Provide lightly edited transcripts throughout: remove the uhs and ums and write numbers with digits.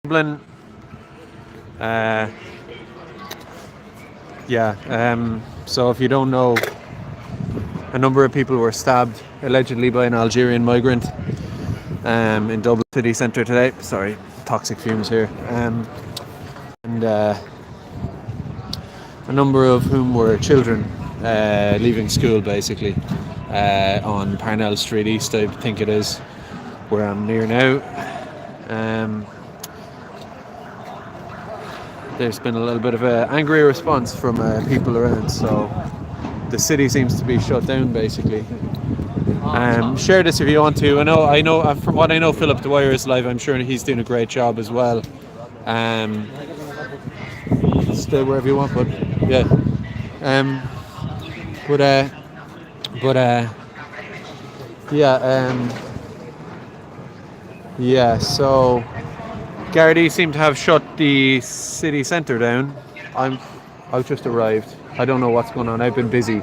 Dublin. Uh, so if you don't know, a number of people were stabbed allegedly by an Algerian migrant in Dublin city centre today. Sorry, toxic fumes here. And a number of whom were children leaving school, basically, on Parnell Street East, I think it is, where I'm near now. There's been a little bit of an angry response from people around, so the city seems to be shut down, basically. Share this if you want to. I know. From what I know, Philip Dwyer is live. I'm sure he's doing a great job as well. Stay wherever you want, but yeah. So Gardaí seem to have shut the city centre down. I've just arrived. I don't know what's going on. I've been busy.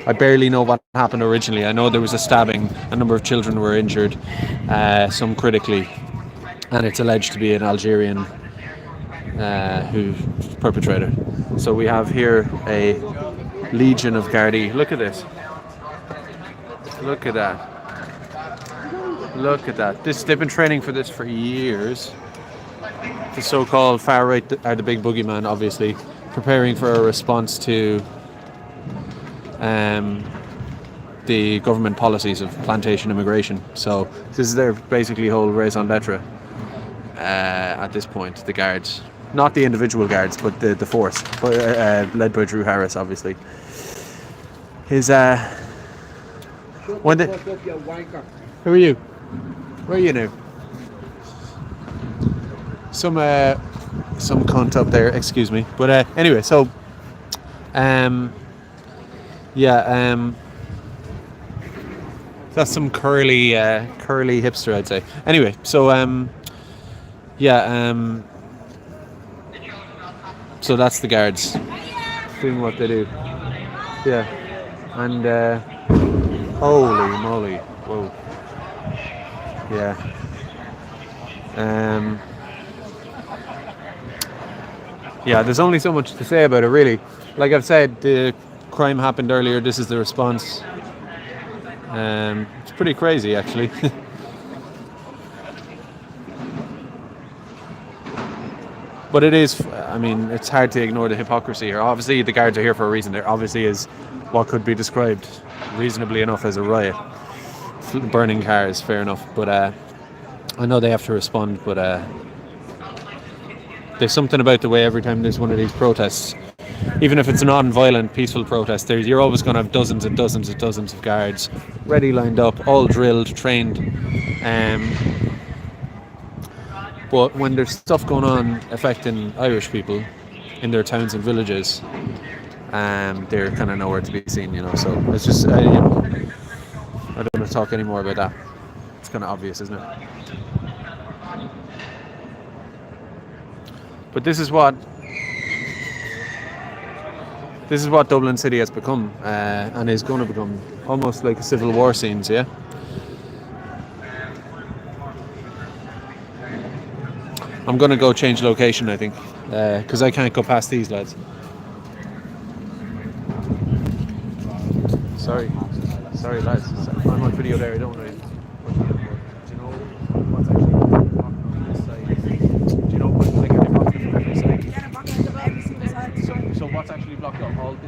I barely know what happened originally. I know there was a stabbing. A number of children were injured, some critically, and it's alleged to be an Algerian perpetrator. So we have here a legion of Gardaí. Look at this. Look at that. Look at that. They've been training for this for years. The so-called far right are the big boogeyman, obviously, preparing for a response to the government policies of plantation immigration. So this is their basically whole raison d'etre at this point. The guards, not the individual guards, but the force, led by Drew Harris, obviously. His when the, who are you? Where are you now? Some cunt up there, excuse me. But anyway, so that's some curly hipster, I'd say. Anyway, so so that's the guards doing what they do. Yeah, and holy moly, whoa. Yeah. There's only so much to say about it, really. Like I've said, the crime happened earlier. This is the response. It's pretty crazy, actually. But it is, I mean, it's hard to ignore the hypocrisy here. Obviously, the guards are here for a reason. There obviously is what could be described reasonably enough as a riot. Burning cars, fair enough. But I know they have to respond, but there's something about the way every time there's one of these protests, even if it's a non-violent, peaceful protest, you're always going to have dozens and dozens and dozens of guards ready, lined up, all drilled, trained. But when there's stuff going on affecting Irish people in their towns and villages, they're kind of nowhere to be seen, So it's just, I don't want to talk any more about that. It's kind of obvious, isn't it? But this is what Dublin City has become, and is going to become, almost like a civil war scenes, yeah? I'm going to go change location, I think, because I can't go past these lads. Sorry lads, I'm on video there, I don't know. Do you know what's actually blocked on this side? Do you know what, like, are they blocked on every side? Yeah, they're blocked on every single side. So what's actually blocked up? All the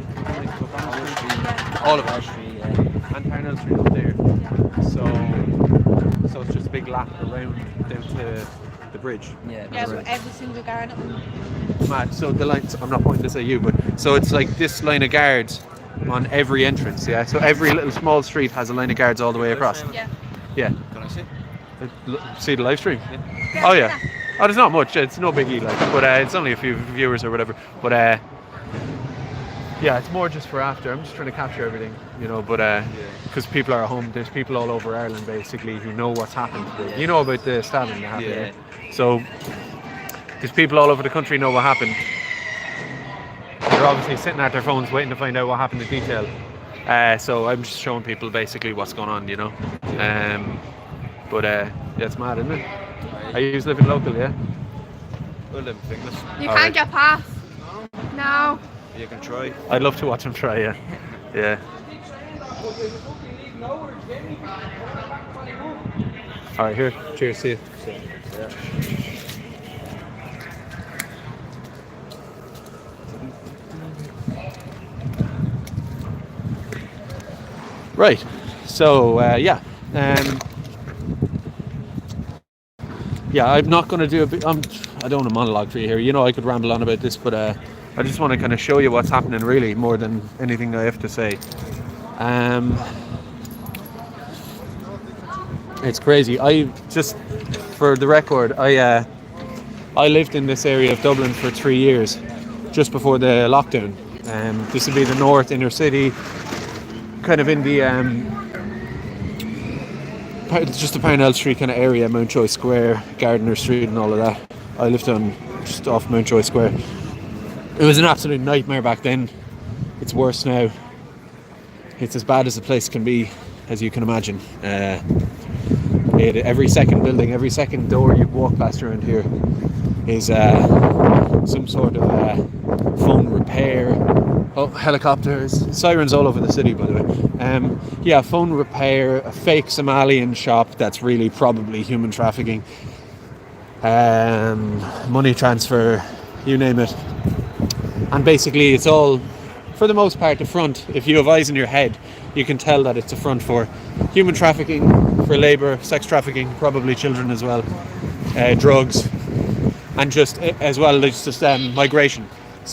all of it? And Parnell Street up there. So it's just a big lap around down to the bridge. Yeah, so every single guard. Mad. So the lines, I'm not pointing this at you, but so it's like this line of guards on every entrance, yeah? So every little small street has a line of guards all the way across. Yeah. Yeah. Can I see? See the live stream? Yeah. Oh yeah. Oh, there's not much. It's no biggie, like, but it's only a few viewers or whatever. But it's more just for after. I'm just trying to capture everything, But because people are at home, there's people all over Ireland basically who know what's happened. You know about the stabbing that happened. Yeah. So there's people all over the country know what happened. They're obviously sitting at their phones waiting to find out what happened in detail. So I'm just showing people basically what's going on, But it's mad, isn't it? Are you living local, yeah? Well, them fingers. You All can't right. get past. No. You can try. I'd love to watch him try. Yeah, yeah. All right, here. Cheers. See you. Right. So yeah. Yeah, I'm not going to do a bit. I don't want to monologue for you here. You know, I could ramble on about this, but I just want to kind of show you what's happening, really, more than anything I have to say. It's crazy. I just, for the record, I lived in this area of Dublin for 3 years, just before the lockdown. This would be the north inner city, kind of in the just the Parnell Street kind of area, Mountjoy Square, Gardiner Street, and all of that. I lived on just off Mountjoy Square. It was an absolute nightmare back then. It's worse now. It's as bad as the place can be, as you can imagine. Every second building, every second door you walk past around here is some sort of phone repair. Oh, helicopters, sirens all over the city, by the way. Yeah, phone repair, a fake Somalian shop that's really probably human trafficking, money transfer, you name it. And basically it's all, for the most part, the front. If you have eyes in your head, you can tell that it's a front for human trafficking, for labour, sex trafficking, probably children as well, drugs, and just as well as just migration.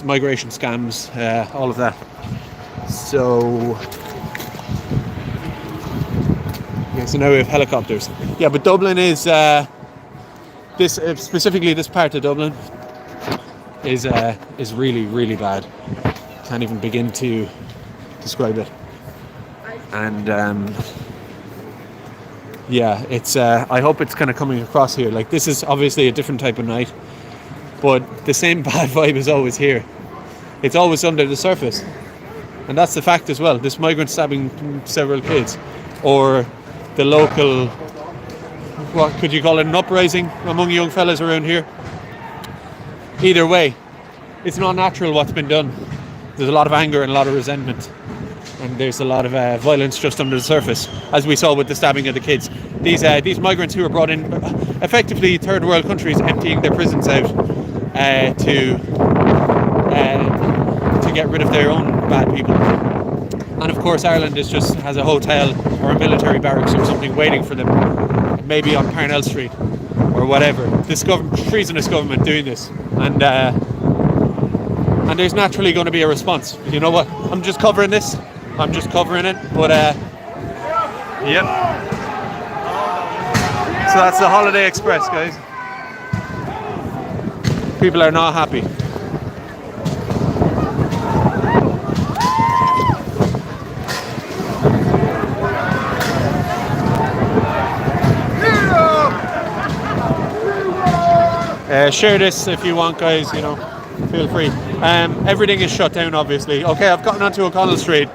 Migration scams, all of that. So yeah, so now we have helicopters. Yeah, but Dublin is this specifically this part of Dublin is really, really bad. Can't even begin to describe it. And yeah, it's I hope it's kind of coming across here. Like, this is obviously a different type of night, but the same bad vibe is always here. It's always under the surface, and that's the fact as well. This migrant stabbing several kids, or the local, what could you call it, an uprising among young fellas around here. Either way, it's not natural what's been done. There's a lot of anger and a lot of resentment, and there's a lot of violence just under the surface, as we saw with the stabbing of the kids. These migrants who were brought in, effectively third world countries emptying their prisons out to get rid of their own bad people. And of course Ireland has a hotel or a military barracks or something waiting for them, maybe on Parnell Street or whatever. This treasonous government doing this, and there's naturally going to be a response. You know what? I'm just covering this. I'm just covering it. But yep. So that's the Holiday Express, guys. People are not happy. Share this if you want, guys, you know, feel free. Everything is shut down, obviously. Okay, I've gotten onto O'Connell Street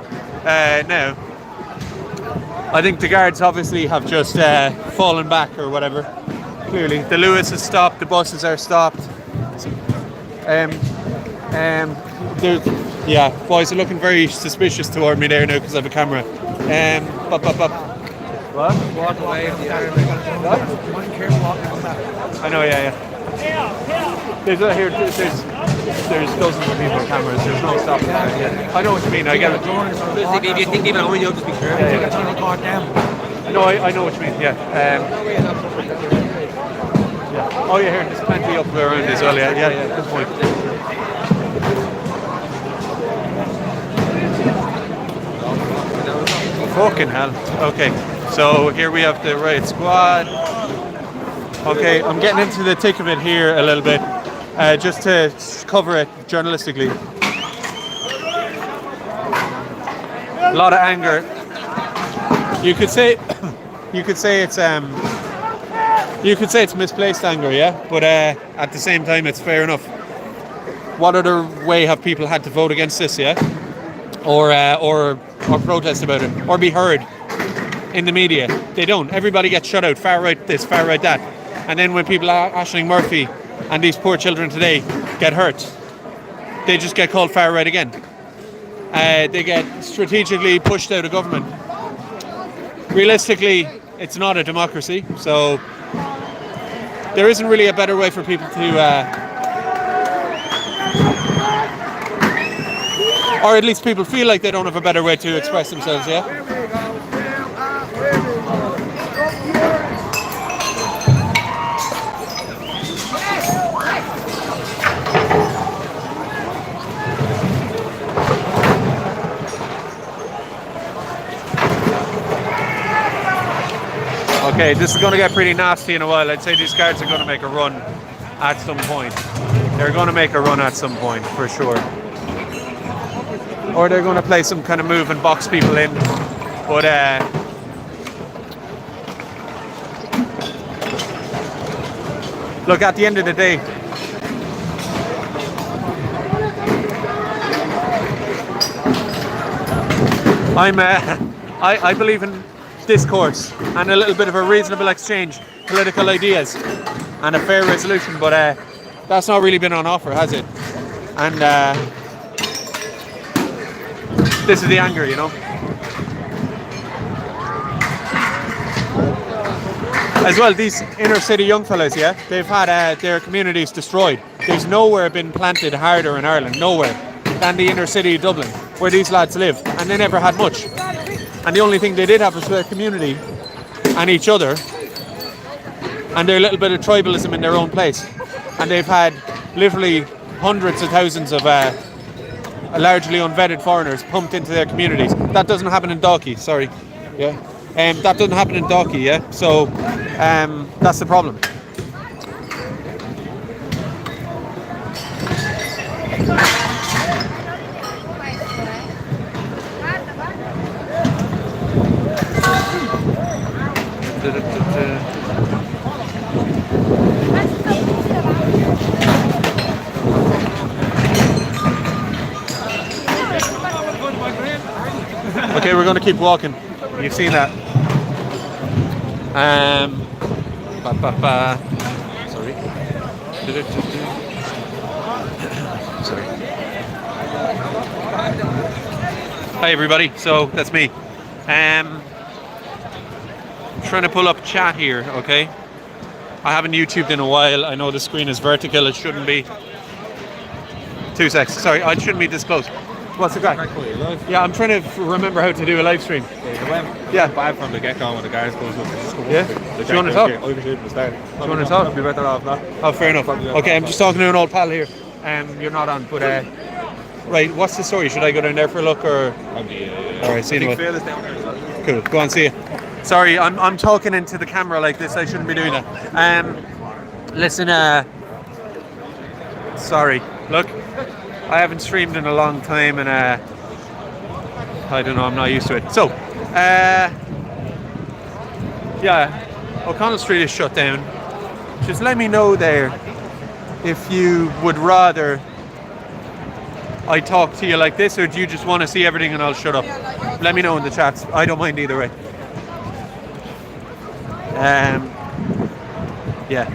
now. I think the guards obviously have just fallen back or whatever. Clearly, the Lewis is stopped, the buses are stopped. Yeah, boys are looking very suspicious toward me there now because I have a camera. What? Walk away if you are. I know, yeah. There's dozens of people with cameras. There's no stopping. Yeah. I know what you mean. I get it. If you think people are on, you'll just be careful. Yeah. No, I know what you mean. Yeah. Yeah. Oh yeah, here. There's plenty up around as well. Yeah. Good point. Fucking hell. Okay. So here we have the riot squad. Okay, I'm getting into the thick of it here a little bit, just to cover it journalistically. A lot of anger. You could say it's misplaced anger, yeah. But at the same time, it's fair enough. What other way have people had to vote against this, yeah, or protest about it, or be heard in the media? They don't. Everybody gets shut out. Far right this, far right that. And then when people, Aisling Murphy and these poor children today get hurt, they just get called far right again. They get strategically pushed out of government. Realistically, it's not a democracy, so there isn't really a better way for people to, or at least people feel like they don't have a better way to express themselves, yeah? Okay, this is going to get pretty nasty in a while. I'd say these guards are going to make a run at some point. They're going to make a run at some point, for sure. Or they're going to play some kind of move and box people in. But, look, at the end of the day, I believe in discourse and a little bit of a reasonable exchange, political ideas, and a fair resolution, but that's not really been on offer, has it? And this is the anger, you know. As well, these inner city young fellas, yeah, they've had their communities destroyed. There's nowhere been planted harder in Ireland, nowhere, than the inner city of Dublin, where these lads live, and they never had much. And the only thing they did have was their community and each other and their little bit of tribalism in their own place. And they've had literally hundreds of thousands of largely unvetted foreigners pumped into their communities. That doesn't happen in Dalkey, sorry. Yeah. That doesn't happen in Dalkey, yeah? So that's the problem. Okay, we're going to keep walking. You've seen that. Sorry. Sorry. Hi everybody. So that's me. I'm trying to pull up chat here. Okay. I haven't YouTubed in a while. I know the screen is vertical. It shouldn't be. 2 seconds. Sorry, I shouldn't be this close. What's the crack? Yeah, I'm trying to remember how to do a live stream. Yeah, bad from the get-go when the guards goes up. Yeah? Do you want to talk? Do you want to talk? Be better off not. Oh, fair enough. Okay, I'm just talking to an old pal here. You're not on, but right, what's the story? Should I go down there for a look, or? Alright, see you in a while. Cool, go on, see you. Sorry, I'm talking into the camera like this. I shouldn't be doing that. Listen, sorry. Look, I haven't streamed in a long time, and I don't know, I'm not used to it. So, yeah, O'Connell Street is shut down. Just let me know there if you would rather I talk to you like this, or do you just want to see everything and I'll shut up? Let me know in the chats. I don't mind either way. Yeah.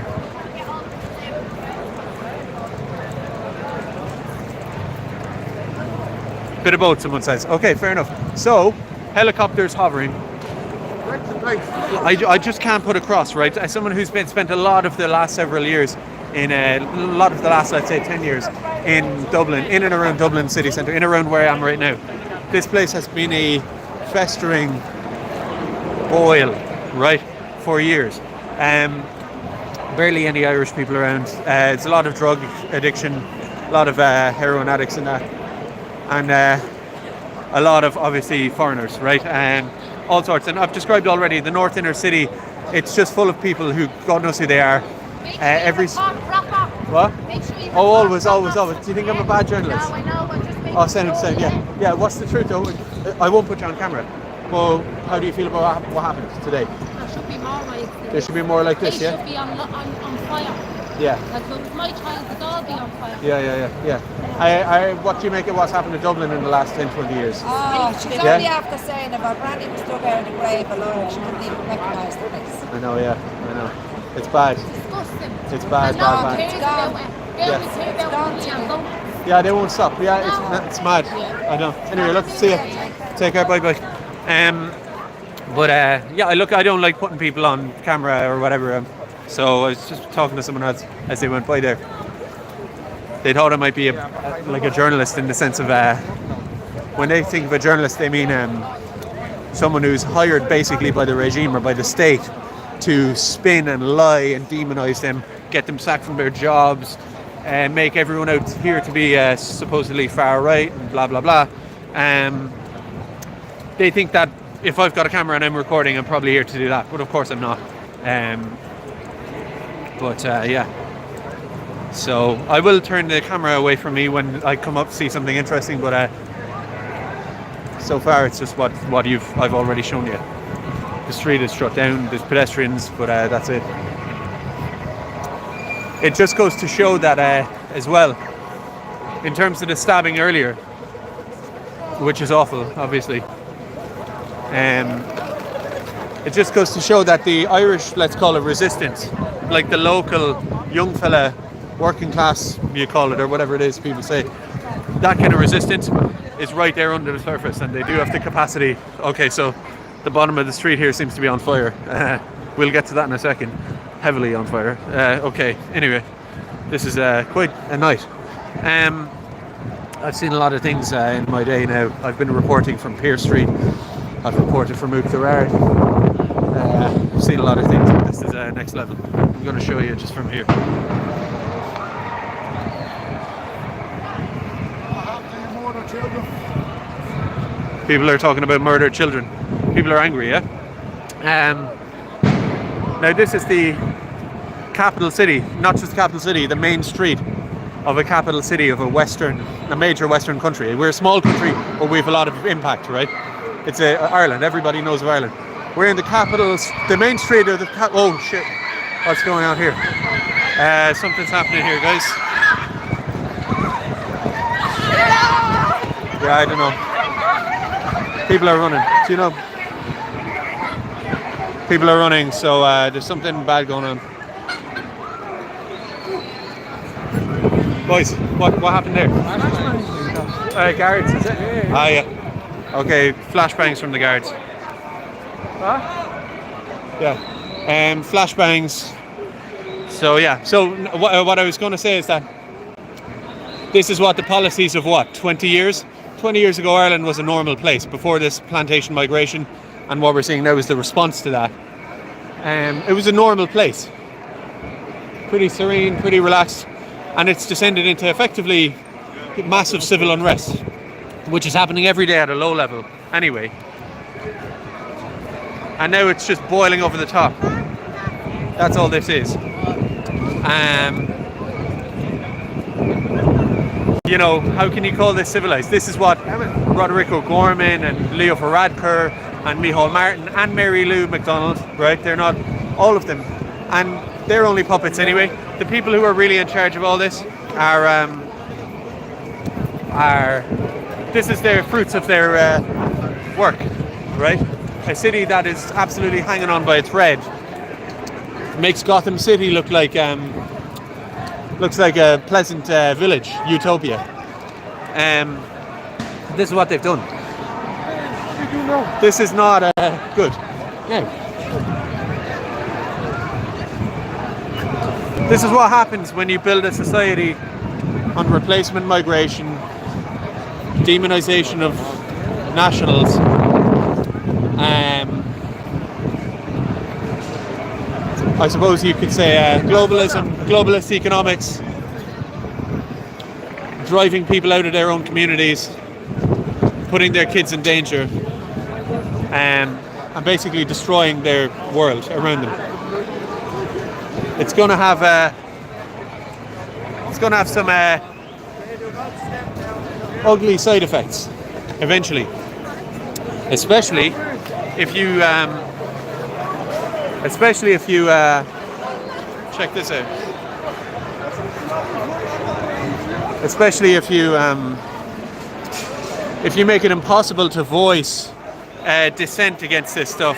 Bit of both, someone says. Okay, fair enough. So, helicopters hovering. I just can't put across, right? As someone who's spent a lot of the last several years in a lot of the last, let's say, 10 years in Dublin, in and around Dublin city centre, in and around where I am right now. This place has been a festering boil, right, for years. Barely any Irish people around. It's a lot of drug addiction, a lot of heroin addicts and that. And a lot of, obviously, foreigners, right? All sorts. And I've described already the North Inner City. It's just full of people who, God knows who they are. What? Oh, always. Do you think I'm a bad journalist? No, I know, but just make Same, yeah. Yeah, what's the truth though? I won't put you on camera. Well, how do you feel about what happened today? There should be more like this. There should be more like this, They yeah? should be on fire. Yeah. Like, if it was my child, they'd all be on fire. Yeah. What do you make of what's happened to Dublin in the last 10, 20 years? Oh, she's only after saying about Granny was dug out of the grave alone. She couldn't even recognise the place. I know. It's bad. It's disgusting. them. It's bad, And no bad, one bad. cares about it. They only Yeah. care about money and voting. Yeah, they won't stop. Yeah, it's mad. I know. Anyway, look, see you. Take care. Bye bye. But yeah, I don't like putting people on camera or whatever. So I was just talking to someone else as they went by there. They thought I might be like a journalist in the sense of when they think of a journalist, they mean someone who's hired basically by the regime or by the state to spin and lie and demonize them, get them sacked from their jobs, and make everyone out here to be supposedly far right and blah blah blah. They think that if I've got a camera and I'm recording, I'm probably here to do that, but of course I'm not. Yeah. So I will turn the camera away from me when I come up to see something interesting, but so far it's just what I've already shown you. The street is shut down, there's pedestrians, but that's it. It just goes to show that as well, in terms of the stabbing earlier, which is awful, obviously. It just goes to show that the Irish, let's call it resistance, like the local young fella, working class, you call it, or whatever it is people say, that kind of resistance is right there under the surface, and they do have the capacity. Okay, so the bottom of the street here seems to be on fire. We'll get to that in a second. Heavily on fire. Okay, anyway, this is quite a night. I've seen a lot of things in my day now. I've been reporting from Pearse Street. I've reported from Gearóid. I've seen a lot of things, but this is next level. I'm going to show you just from here. People are talking about murdered children. People are angry, yeah? Now this is the capital city, not just the capital city, the main street of a capital city of a major Western country. We're a small country, but we have a lot of impact, right? It's Ireland. Everybody knows of Ireland. We're in the main street of the oh shit! What's going on here? Something's happening here, guys. Yeah, I don't know. People are running. Do you know? People are running, so there's something bad going on. Boys, what happened there? Guards, is it? Ah, yeah. Okay, flashbangs from the guards. Huh? Yeah. Flashbangs. So yeah. So what I was going to say is that this is what the policies of 20 years? 20 years ago, Ireland was a normal place before this plantation migration, and what we're seeing now is the response to that. It was a normal place, pretty serene, pretty relaxed, and it's descended into effectively massive civil unrest, which is happening every day at a low level anyway. And now it's just boiling over the top. That's all this is. You know, how can you call this civilized? This is what Roderick O'Gorman and Leo Varadkar and Micheál Martin and Mary Lou McDonald, right? They're not all of them, and they're only puppets anyway. The people who are really in charge of all this are this is their fruits of their work, right? A city that is absolutely hanging on by a thread makes Gotham City look like looks like a pleasant village utopia. This is what they've done. This is not good. No. This is what happens when you build a society on replacement migration, demonization of nationals, I suppose you could say globalism, globalist economics, driving people out of their own communities, putting their kids in danger, and basically destroying their world around them. It's going to have some ugly side effects eventually, especially if you check this out. Especially if you make it impossible to voice dissent against this stuff.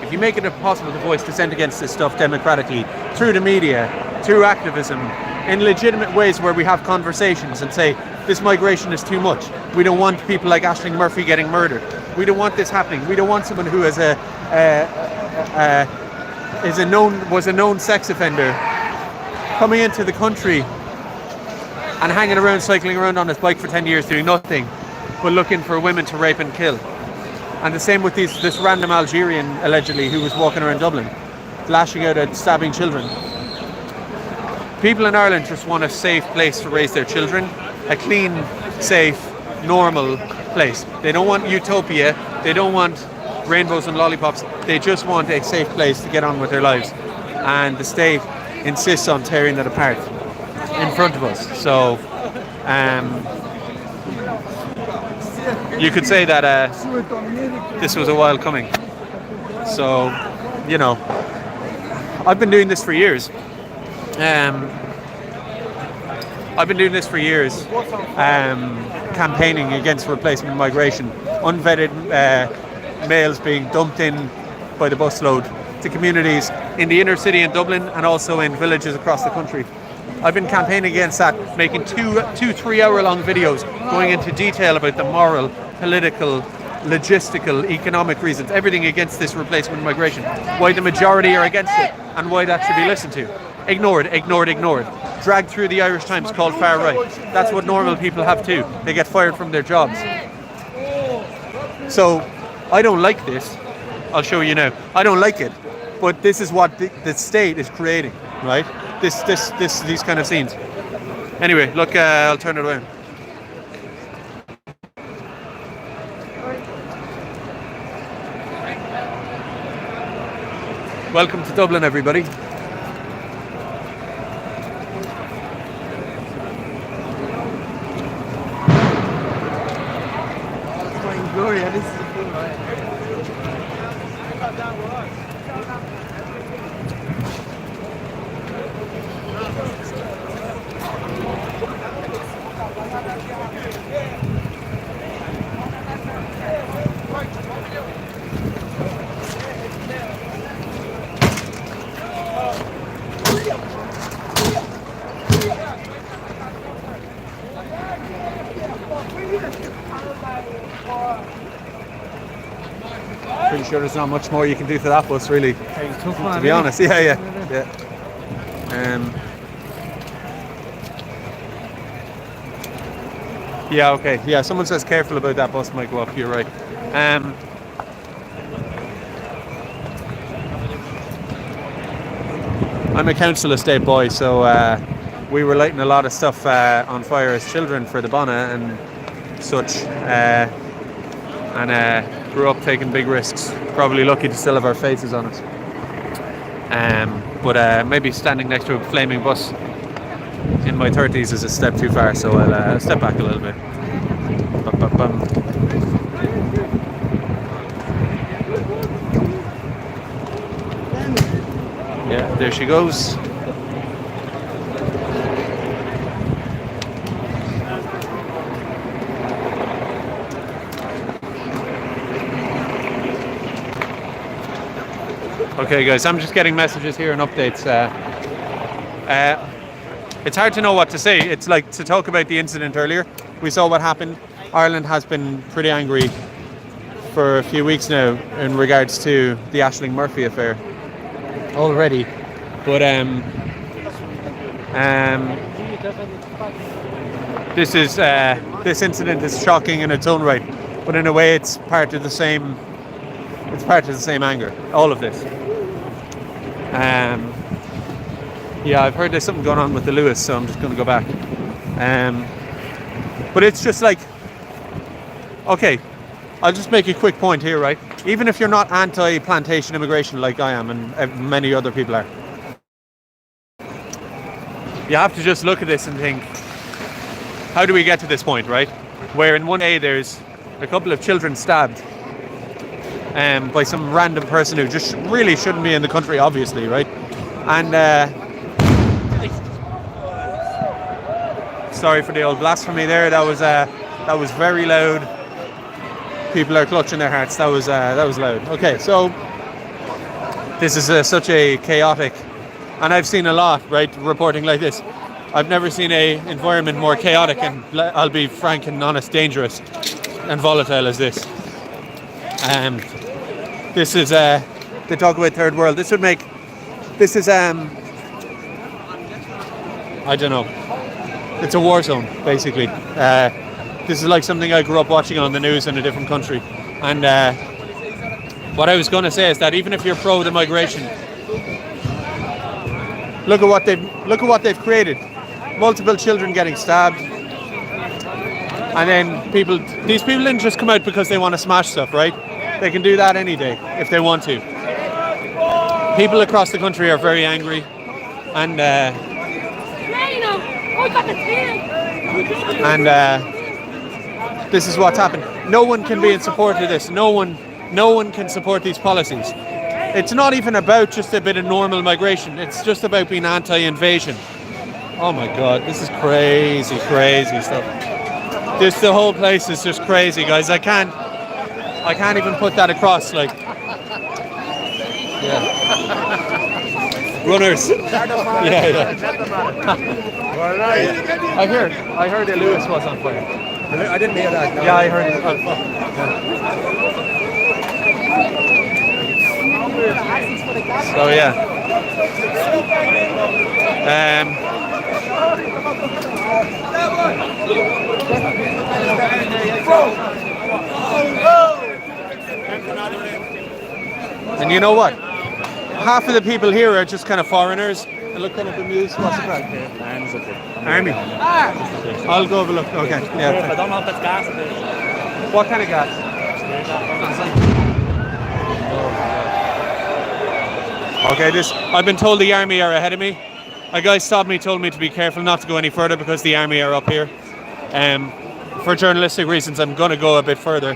If if you make it impossible to voice dissent against this stuff democratically, through the media, through activism, in legitimate ways where we have conversations and say, this migration is too much. We don't want people like Aisling Murphy getting murdered. We don't want this happening. We don't want someone who is was a known sex offender coming into the country and hanging around, cycling around on his bike for 10 years doing nothing but looking for women to rape and kill. And the same with this random Algerian, allegedly, who was walking around Dublin, lashing out at stabbing children. People in Ireland just want a safe place to raise their children, a clean, safe, normal place. They don't want utopia, they don't want rainbows and lollipops, they just want a safe place to get on with their lives. And the state insists on tearing that apart in front of us. So you could say that this was a while coming. So, you know, I've been doing this for years. Campaigning against replacement migration, unvetted males being dumped in by the busload to communities in the inner city in Dublin and also in villages across the country. I've been campaigning against that, making two 3-hour-long videos going into detail about the moral, political, logistical, economic reasons, everything against this replacement migration, why the majority are against it, and why that should be listened to. Ignored. Dragged through the Irish Times, called far right. That's what normal people have too. They get fired from their jobs. So, I don't like this. I'll show you now. I don't like it, but this is what the state is creating, right? These kind of scenes. Anyway, look, I'll turn it around. Welcome to Dublin, everybody. Gloria, this is the thing, right? Pretty sure there's not much more you can do to that bus, really. To be honest, yeah. Yeah, okay. Yeah, someone says careful about that bus might go up. You're right. I'm a council estate boy, so we were lighting a lot of stuff on fire as children for the Bonna and such, and grew up taking big risks. Probably lucky to still have our faces on it. But maybe standing next to a flaming bus in my 30s is a step too far, so I'll step back a little bit. Yeah, there she goes. Okay guys, I'm just getting messages here and updates. It's hard to know what to say. It's like to talk about the incident earlier. We saw what happened. Ireland has been pretty angry for a few weeks now in regards to the Aisling Murphy affair already. But this incident is shocking in its own right. But in a way it's part of the same anger, all of this. Yeah, I've heard there's something going on with the Lewis, so I'm just going to go back. But it's just like, okay, I'll just make a quick point here, right? Even if you're not anti-plantation immigration like I am and many other people are, you have to just look at this and think, how do we get to this point, right? Where in one day there's a couple of children stabbed by some random person who just really shouldn't be in the country, obviously, right? And sorry for the old blasphemy there. That was very loud. People are clutching their hearts. That was loud. Okay, so This is such a chaotic, and I've seen a lot, right, reporting like this. I've never seen a environment more chaotic and, I'll be frank and honest, dangerous and volatile as this. This is, they talk about third world. This is, I don't know. It's a war zone, basically. This is like something I grew up watching on the news in a different country. And what I was going to say is that even if you're pro the migration, look at what they've created. Multiple children getting stabbed, and then these people didn't just come out because they want to smash stuff, right? They can do that any day if they want to. People across the country are very angry, and this is what's happened. No one can be in support of this. No one can support these policies. It's not even about just a bit of normal migration. It's just about being anti-invasion. Oh my God, this is crazy stuff. The whole place is just crazy, guys. I can't even put that across. Like, yeah. Runners. Yeah. I heard that Lewis was on fire. I didn't hear that. No. Yeah, I heard it. So yeah. And you know what? Half of the people here are just kind of foreigners and look kind of bemused. What's the crack? Army. I'll go have a look. Okay. Yeah. I don't know if it's gas. What kind of gas? Okay, I've been told the army are ahead of me. A guy stopped me, told me to be careful not to go any further because the army are up here. For journalistic reasons, I'm going to go a bit further.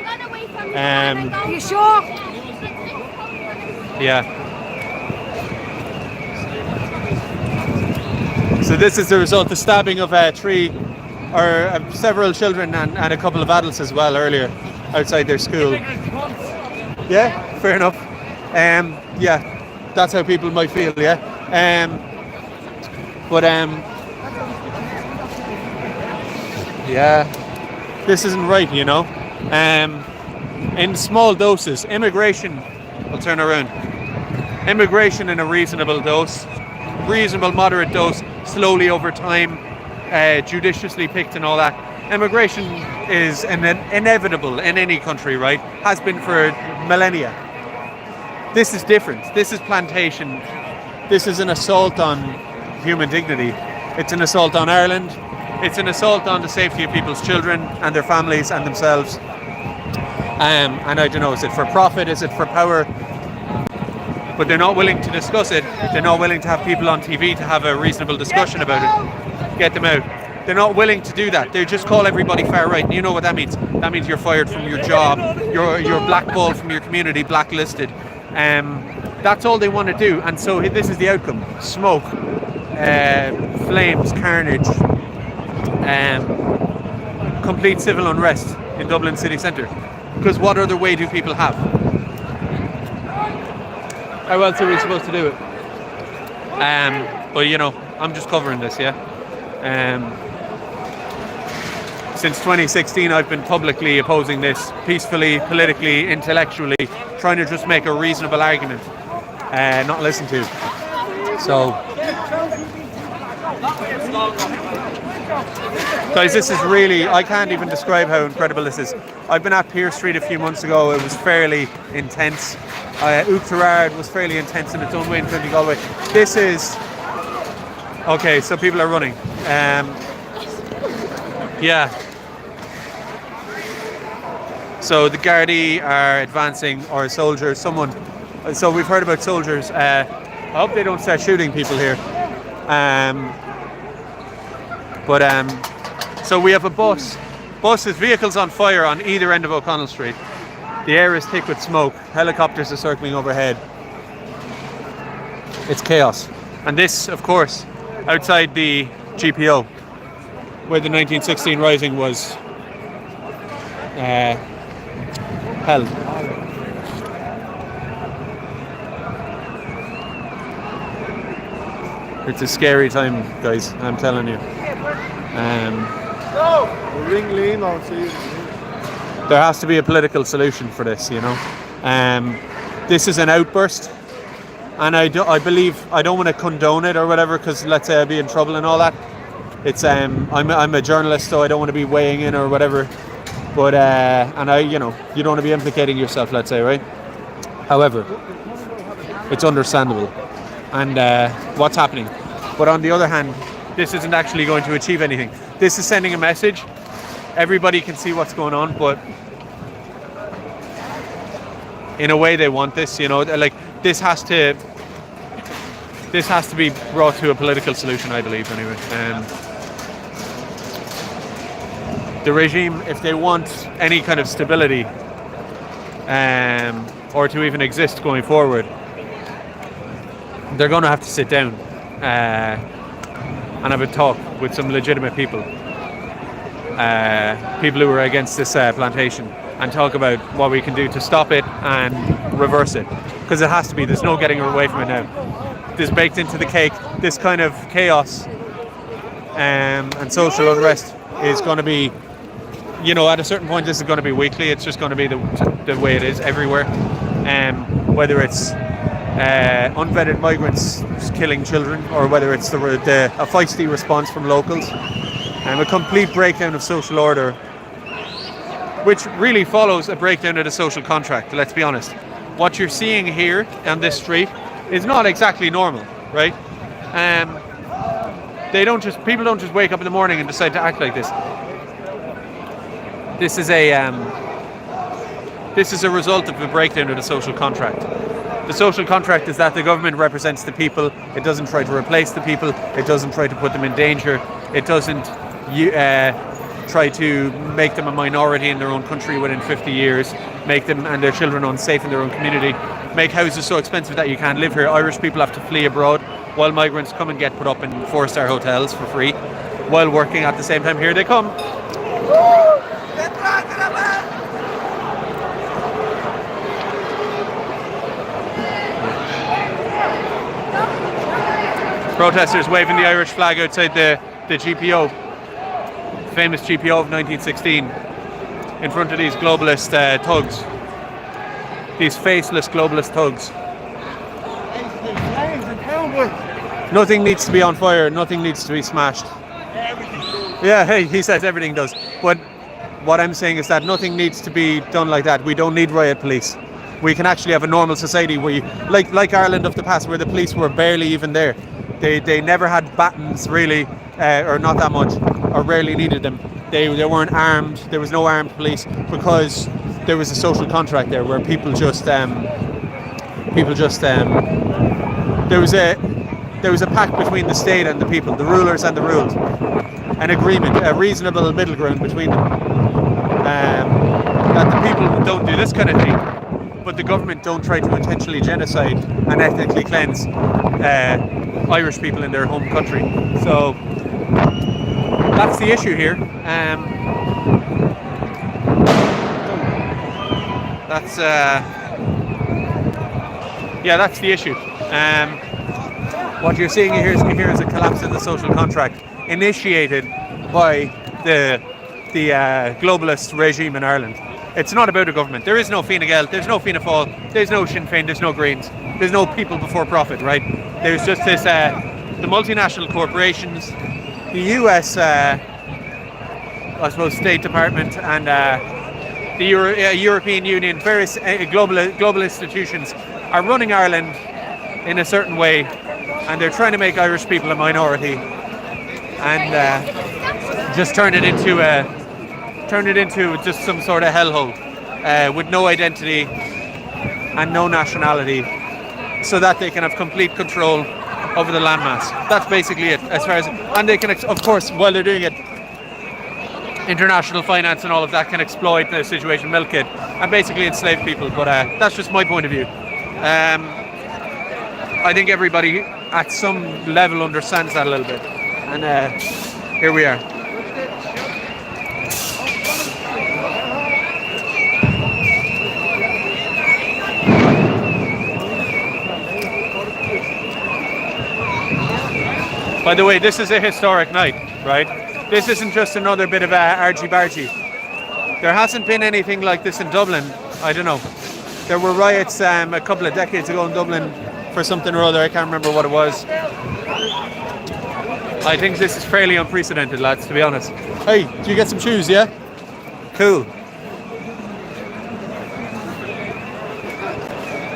Are you sure? Yeah. So this is the result, the stabbing of several children and a couple of adults as well earlier outside their school. Yeah, fair enough. Yeah, that's how people might feel, yeah. Yeah, this isn't right, you know. In small doses, immigration will turn around. Immigration in a reasonable dose, reasonable moderate dose, slowly over time, judiciously picked and all that. Immigration is inevitable in any country, right? Has been for millennia. This is different. This is plantation. This is an assault on human dignity. It's an assault on Ireland. It's an assault on the safety of people's children and their families and themselves. And I don't know, is it for profit? Is it for power? But they're not willing to discuss it. They're not willing to have people on TV to have a reasonable discussion about it. Get them out. They're not willing to do that. They just call everybody far right. And you know what that means? That means you're fired from your job. You're blackballed from your community, blacklisted. That's all they want to do. And so this is the outcome. Smoke, flames, carnage, complete civil unrest in Dublin city centre. Because what other way do people have? How else are we supposed to do it? But you know, I'm just covering this, yeah. Since 2016, I've been publicly opposing this, peacefully, politically, intellectually, trying to just make a reasonable argument, not listen to. So, guys, this is really, I can't even describe how incredible this is. I've been at Pier Street a few months ago. It was fairly intense. Gearóid was fairly intense in its own way in County Galway. This is, okay, so people are running. Yeah. So the Gardaí are advancing, or soldiers, so we've heard about soldiers. I hope they don't start shooting people here. So we have a bus. Buses, vehicles on fire on either end of O'Connell Street. The air is thick with smoke. Helicopters are circling overhead. It's chaos. And this, of course, outside the GPO, where the 1916 Rising was held. It's a scary time, guys. I'm telling you. Ring Liam on see. There has to be a political solution for this, you know. This is an outburst, and I believe I don't want to condone it or whatever, because let's say I'd be in trouble and all that. It's I'm a journalist, so I don't want to be weighing in or whatever. But and you don't want to be implicating yourself, let's say, right? However, it's understandable, and what's happening. But on the other hand, this isn't actually going to achieve anything. This is sending a message. Everybody can see what's going on, but in a way they want this, like this has to be brought to a political solution, I believe, anyway. The regime, if they want any kind of stability or to even exist going forward, they're going to have to sit down and have a talk with some legitimate people. People who are against this plantation, and talk about what we can do to stop it and reverse it, because it has to be. There's no getting away from it now. This baked into the cake, this kind of chaos and social unrest is going to be, at a certain point this is going to be weekly. It's just going to be the way it is everywhere, whether it's unvetted migrants killing children, or whether it's a feisty response from locals. A complete breakdown of social order, which really follows a breakdown of the social contract. Let's be honest. What you're seeing here on this street is not exactly normal, right? People don't just wake up in the morning and decide to act like this. This is a result of the breakdown of the social contract. The social contract is that the government represents the people. It doesn't try to replace the people. It doesn't try to put them in danger. It doesn't try to make them a minority in their own country within 50 years, make them and their children unsafe in their own community, make houses so expensive that you can't live here. Irish people have to flee abroad, while migrants come and get put up in 4-star hotels for free, while working at the same time. Here they come. Protesters waving the Irish flag outside the GPO, famous GPO of 1916, in front of these globalist thugs, these faceless globalist thugs. Nothing needs to be on fire, nothing needs to be smashed. Yeah, hey, he says everything does. But what I'm saying is that nothing needs to be done like that. We don't need riot police. We can actually have a normal society where like Ireland of the past, where the police were barely even there. They never had batons really, or not that much, or rarely needed them. They weren't armed. There was no armed police, because there was a social contract there where there was a pact between the state and the people, the rulers and the ruled, an agreement, a reasonable middle ground between them, that the people don't do this kind of thing, but the government don't try to intentionally genocide and ethnically cleanse Irish people in their home country. So that's the issue here. That's the issue. What you're seeing here is a collapse in the social contract initiated by the globalist regime in Ireland. It's not about a government. There is no Fine Gael, there's no Fianna Fáil, there's no Sinn Féin, there's no Greens, there's no people before profit, right? There's just this, the multinational corporations, the US, I suppose, State Department, and the European Union, various global institutions are running Ireland in a certain way, and they're trying to make Irish people a minority, and just turn it into just some sort of hellhole with no identity and no nationality, so that they can have complete control over the landmass. That's basically it, as far as, and they can, of course, while they're doing it, international finance and all of that can exploit the situation, milk it, and basically enslave people. But that's just my point of view. I think everybody at some level understands that a little bit, and here we are. By the way, this is a historic night, right? This isn't just another bit of argy-bargy. There hasn't been anything like this in Dublin. I don't know. There were riots a couple of decades ago in Dublin for something or other. I can't remember what it was. I think this is fairly unprecedented, lads, to be honest. Hey, do you get some shoes, yeah? Cool.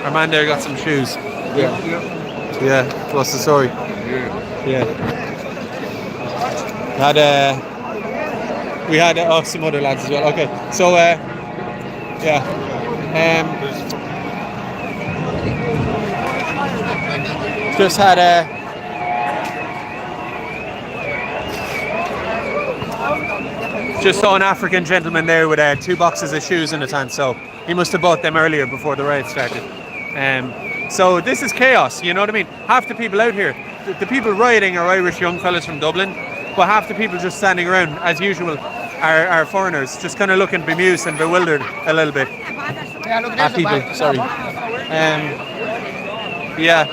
Our man there got some shoes. Yeah. What's the story? Yeah. We had some other lads as well. Okay. So yeah. Just had just saw an African gentleman there with 2 boxes of shoes in his hand. So he must have bought them earlier before the riot started. So this is chaos, you know what I mean? Half the people out here, the people rioting are Irish young fellas from Dublin, but half the people just standing around, as usual, are foreigners, just kind of looking bemused and bewildered a little bit. At people, sorry. Yeah.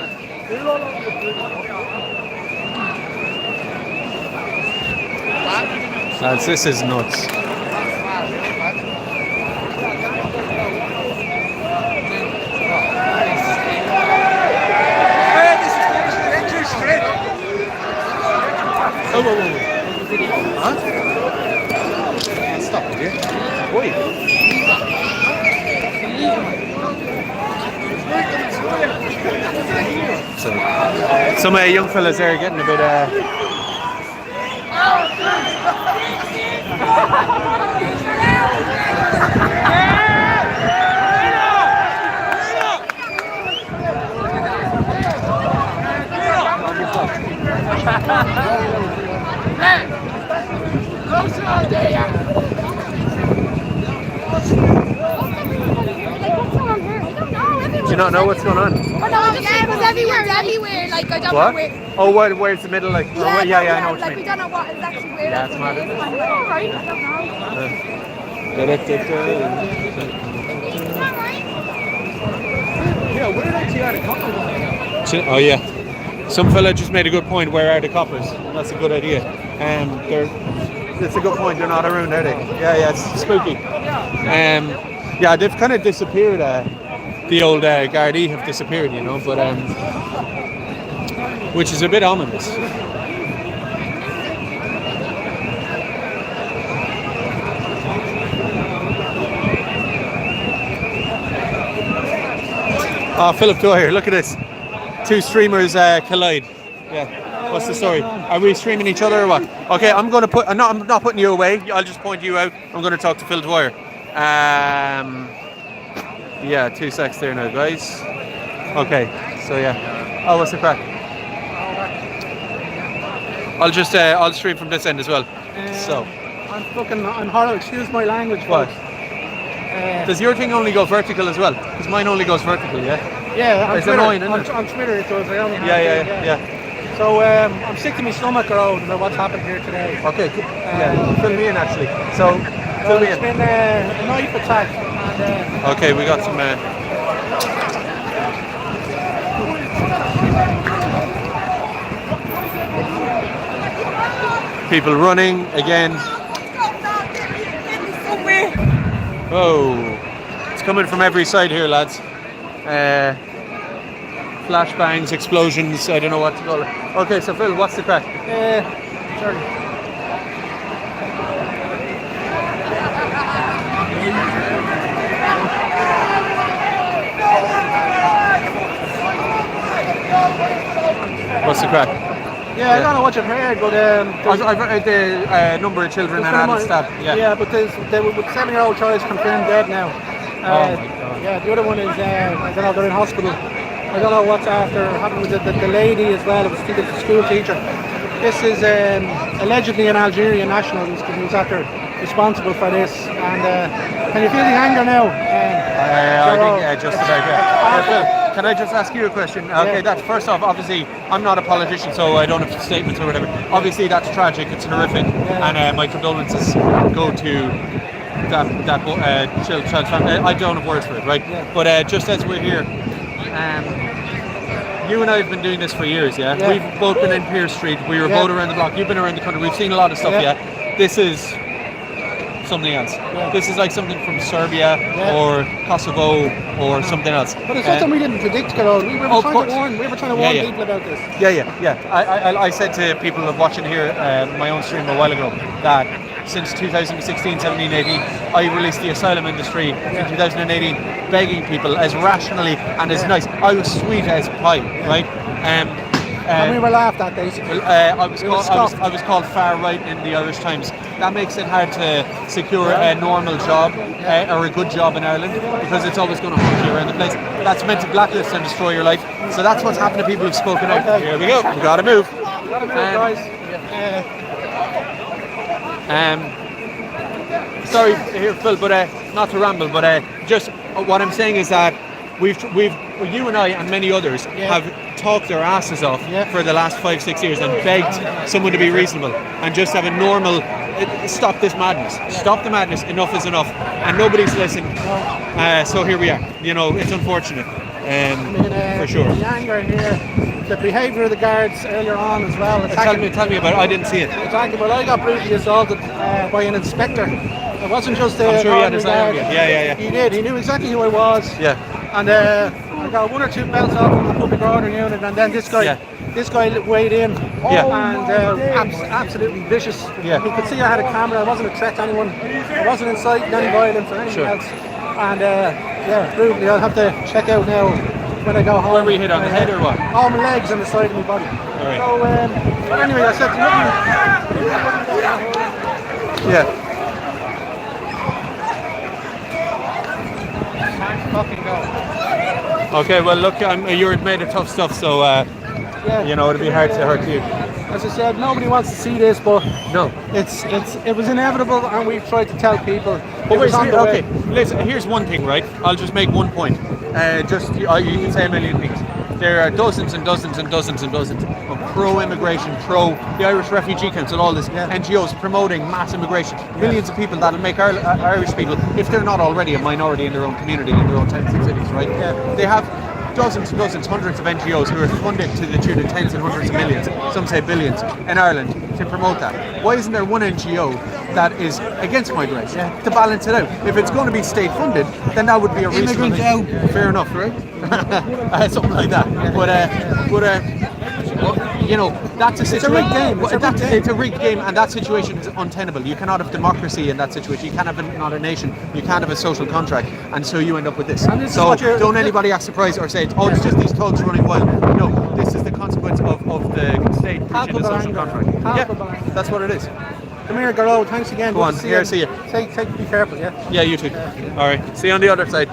Lads, this is nuts. Oh, whoa, whoa. Huh? Stop it, yeah? Oi. So, some young fellas there getting a bit Do you not know what's going on? Oh, no, yeah, it was everywhere. Like, I don't What? know where. Oh, where's the middle? Like, Yeah, yeah, I know what like, you we mean. don't know what exactly where. Yeah, it's mad. Right, I don't know. Yeah, where actually are the couples? Oh yeah, some fella just made a good point. Where are the coppers? That's a good idea. It's a good point. They're not around, are they? Yeah, it's spooky. Yeah, they've kind of disappeared. The old Gardaí have disappeared, you know, but which is a bit ominous. Oh, Philip Dwyer, look at this. 2 streamers collide. Yeah. What's the story? Are we streaming each other or what? Okay, I'm going to put. I'm not putting you away. I'll just point you out. I'm going to talk to Phil Dwyer. Yeah, 2 secs there now, guys. Okay. So yeah. Oh, what's the crack? I'll stream from this end as well. So. I'm horrible. Excuse my language. What? Does your thing only go vertical as well? Because mine only goes vertical, yeah? Yeah, It's annoying, isn't it? on Twitter it does. I only have Yeah. So I'm sick to my stomach around about what's happened here today. Okay, cool. Yeah, fill me in actually. So, fill me It's in. been a knife attack. And, Okay, we got some. People running again. Oh, it's coming from every side here, lads. Flashbangs, explosions, I don't know what to call it. Okay, so Phil, what's the crack? sorry. What's the crack? Yeah, I don't know what you've heard, but I've heard the number of children and adults stabbed. Yeah. but the 7-year-old child is confirmed dead now. Oh my God. Yeah, the other one is I don't know, they're in hospital. I don't know what's after happened with the lady as well. It was a school teacher. This is allegedly an Algerian national who's after responsible for this. And can you feel the anger now? I think just about, yeah. Phil, can I just ask you a question? Okay, that's first off, obviously, I'm not a politician, so I don't have statements or whatever. Obviously, that's tragic, it's horrific, and my condolences go to that child's family. I don't have words for it, right? Yeah. But just as we're here, you and I have been doing this for years, yeah? Yeah. We've both been in Pierce Street, we were Yeah. both around the block, you've been around the country, we've seen a lot of stuff, Yeah. yeah? This is something else. Yeah. This is like something from Serbia Yeah. or Kosovo or something else. But it's something we didn't predict, Gearóid. We were Of trying course. to warn. We were trying to Yeah, warn yeah. people about this. Yeah. I said to people watching here my own stream a while ago that since 2016, 17, 18, I released the asylum industry in 2018, begging people as rationally and as nice. I was sweet as pie, right? And we were laughed at, basically. I was We were called scoffed. I was called far right in the Irish Times. That makes it hard to secure a normal job or a good job in Ireland because it's always going to hunt you around the place. That's meant to blacklist and destroy your life. So that's what's happened to people who've spoken out. Okay. Here we go. We gotta move. Guys. Sorry, here, Phil, but not to ramble, but just what I'm saying is that you and I and many others Yeah. have talked their asses off Yeah. for the last 5-6 years and begged someone to be reasonable and just have a normal. Stop this madness. Stop the madness. Enough is enough, and nobody's listening. So here we are. You know, it's unfortunate, for sure. The anger here, the behaviour of the guards earlier on as well. Tell me about it. I didn't see it. Exactly, but I got brutally assaulted by an inspector. It wasn't just a I'm sure he had his eye on guard. you. Yeah. He did. He knew exactly who I was. Yeah. And I got 1 or 2 belts off from the public order unit, and then this guy weighed in, and absolutely vicious. Yeah. He could see I had a camera. I wasn't a threat to anyone. I wasn't inciting any violence or anything Sure. else. And brutally, I'll have to check out now when I go home. Where were you hit, on the head or what? All my legs and the side of my body. right. So but anyway, I said nothing. Yeah. Fucking go. Okay. Well, look, you're made of tough stuff, so you know it'll be hard to hurt you. As I said, nobody wants to see this, but No. it was inevitable, and we've tried to tell people. But it was on the way. okay, listen, here's one thing, right? I'll just make one point. You can say a million things. There are dozens and dozens and dozens and dozens of pro-immigration, the Irish Refugee Council, all this, NGOs promoting mass immigration. Millions of people that'll make Irish people, if they're not already a minority in their own community, in their own towns and cities, right? Yeah. They have dozens and dozens, hundreds of NGOs who are funded to the tune of tens and hundreds of millions, some say billions, in Ireland to promote that. Why isn't there one NGO that is against migration to balance it out? If it's going to be state funded, then that would be a reasonable thing. Fair enough, right? Something like that. You know, that's a situation. It's a rigged game. It's a rigged game, and that situation is untenable. You cannot have democracy in that situation. You can't have not a nation. You can't have a social contract, and so you end up with this. And this is So what you're- don't anybody act surprised or say, "Oh, it's just these thugs running wild." No, this is the consequence of the state breaching the social anger. contract. Palpable Yeah, anger. that's what it is. Come here, Gearóid. Thanks again. Go Good on, to here, see you. Be careful, yeah. Yeah, you too. All right, see you on the other side.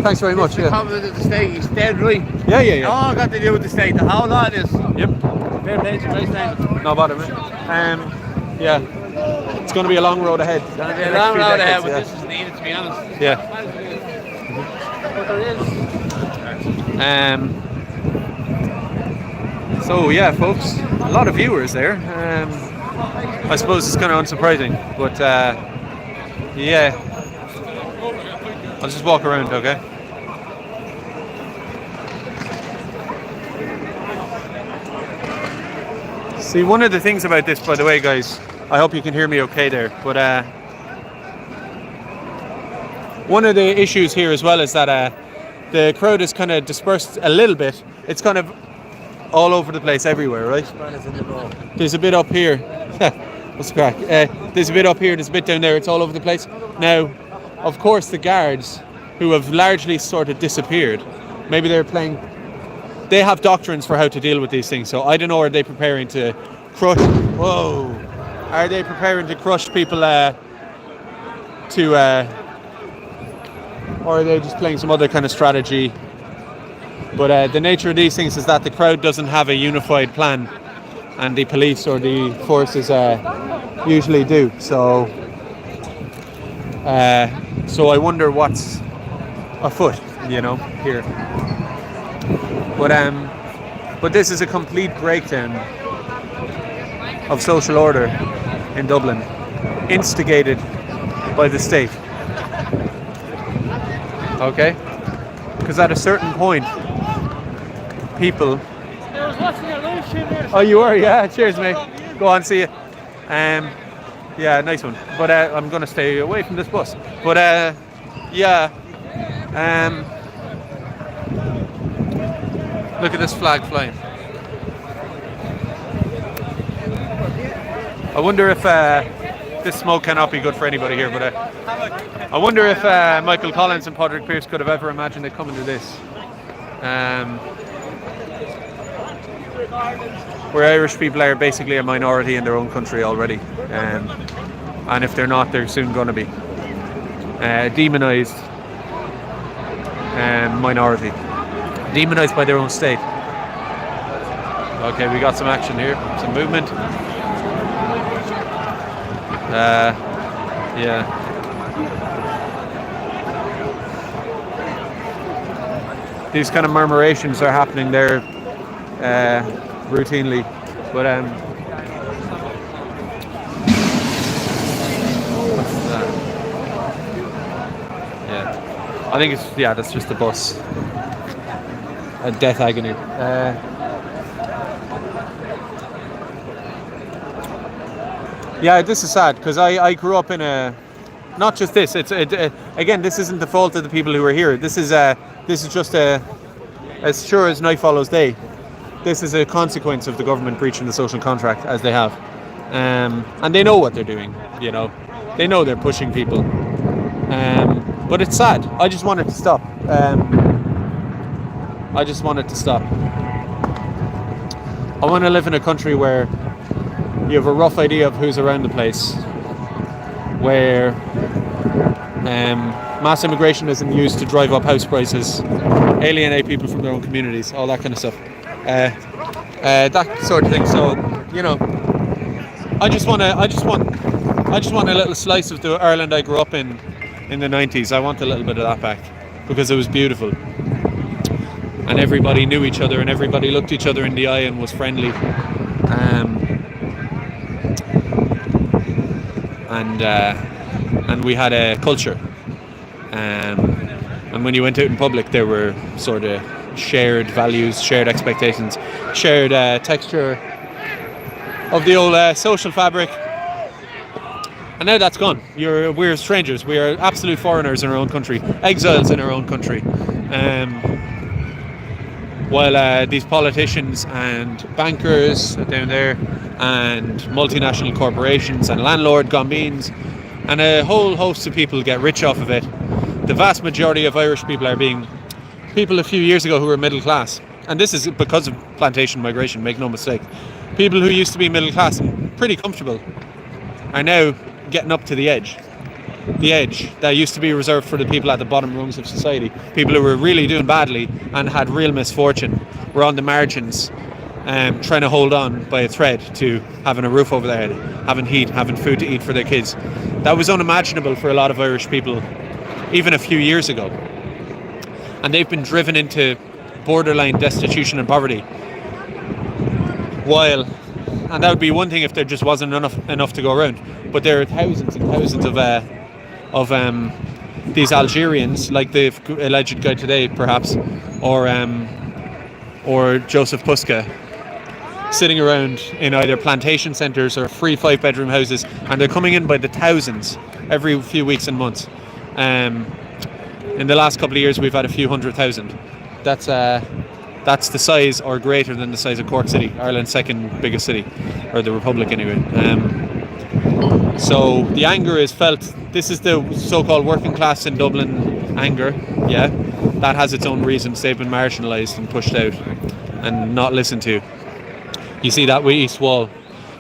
Thanks very much. Yeah. Comment of the state, he's dead right. Yeah. All got to do with the state, the whole lot is. Yep. Fair play to Christ, man. No bother, man. Yeah. It's going to be a long road ahead. It's going to be a long road ahead, but this is needed, to be honest. Yeah. But there is. So yeah, folks, a lot of viewers there. I suppose it's kind of unsurprising, but yeah. I'll just walk around, okay? See, one of the things about this, by the way, guys, I hope you can hear me okay there, but one of the issues here as well is that the crowd is kind of dispersed a little bit. It's kind of all over the place, everywhere, right? There's a bit up here. What's the crack? There's a bit up here, there's a bit down there, it's all over the place. Now, of course, the guards, who have largely sort of disappeared, maybe they have doctrines for how to deal with these things, so I don't know, are they preparing to crush people or are they just playing some other kind of strategy? But the nature of these things is that the crowd doesn't have a unified plan, and the police or the forces usually do. So I wonder what's afoot, here. But this is a complete breakdown of social order in Dublin, instigated by the state. Okay? Because at a certain point, people. I was watching your live stream there. Oh, you were? Yeah. Cheers, mate. Go on, see you. Yeah, nice one. But I'm gonna stay away from this bus. But yeah. Look at this flag flying. I wonder if this smoke cannot be good for anybody here, but I wonder if Michael Collins and Padraig Pearse could have ever imagined it coming to this. Where Irish people are basically a minority in their own country already. And if they're not, they're soon going to be. Demonised minority. Demonised by their own state. Okay, we got some action here, some movement. Yeah. These kind of murmurations are happening there routinely, but what's that? Yeah, I think that's just a bus. A death agony. Yeah, this is sad because I grew up in a. Not just this. Again, this isn't the fault of the people who are here. This is just as sure as night follows day. This is a consequence of the government breaching the social contract as they have, and they know what they're doing. You know, they know they're pushing people. But it's sad. I just want it to stop. I just want it to stop. I want to live in a country where you have a rough idea of who's around the place, where mass immigration isn't used to drive up house prices, alienate people from their own communities, all that kind of stuff. That sort of thing. So, you know, I just want a little slice of the Ireland I grew up in the 90s. I want a little bit of that back because it was beautiful. And everybody knew each other and everybody looked each other in the eye and was friendly. And we had a culture. And when you went out in public, there were sort of shared values, shared expectations, shared texture of the old social fabric. And now that's gone. We're strangers. We are absolute foreigners in our own country, exiles in our own country. While these politicians and bankers down there and multinational corporations and landlord gombeans and a whole host of people get rich off of it, the vast majority of Irish people are being people a few years ago who were middle class. And this is because of plantation migration, make no mistake. People who used to be middle class and pretty comfortable are now getting up to the edge. The edge that used to be reserved for the people at the bottom rungs of society. People who were really doing badly and had real misfortune were on the margins, trying to hold on by a thread to having a roof over their head, having heat, having food to eat for their kids. That was unimaginable for a lot of Irish people even a few years ago. And they've been driven into borderline destitution and poverty. And that would be one thing if there just wasn't enough to go around. But there are thousands and thousands of these Algerians, like the alleged guy today, perhaps, or Joseph Puska, sitting around in either plantation centres or free 5-bedroom houses, and they're coming in by the thousands every few weeks and months. In the last couple of years, we've had a few 100,000. That's the size or greater than the size of Cork City, Ireland's second biggest city, or the Republic anyway. So the anger is felt. This is the so-called working class in Dublin anger. Yeah, that has its own reasons. They've been marginalised and pushed out and not listened to. You see that with East Wall.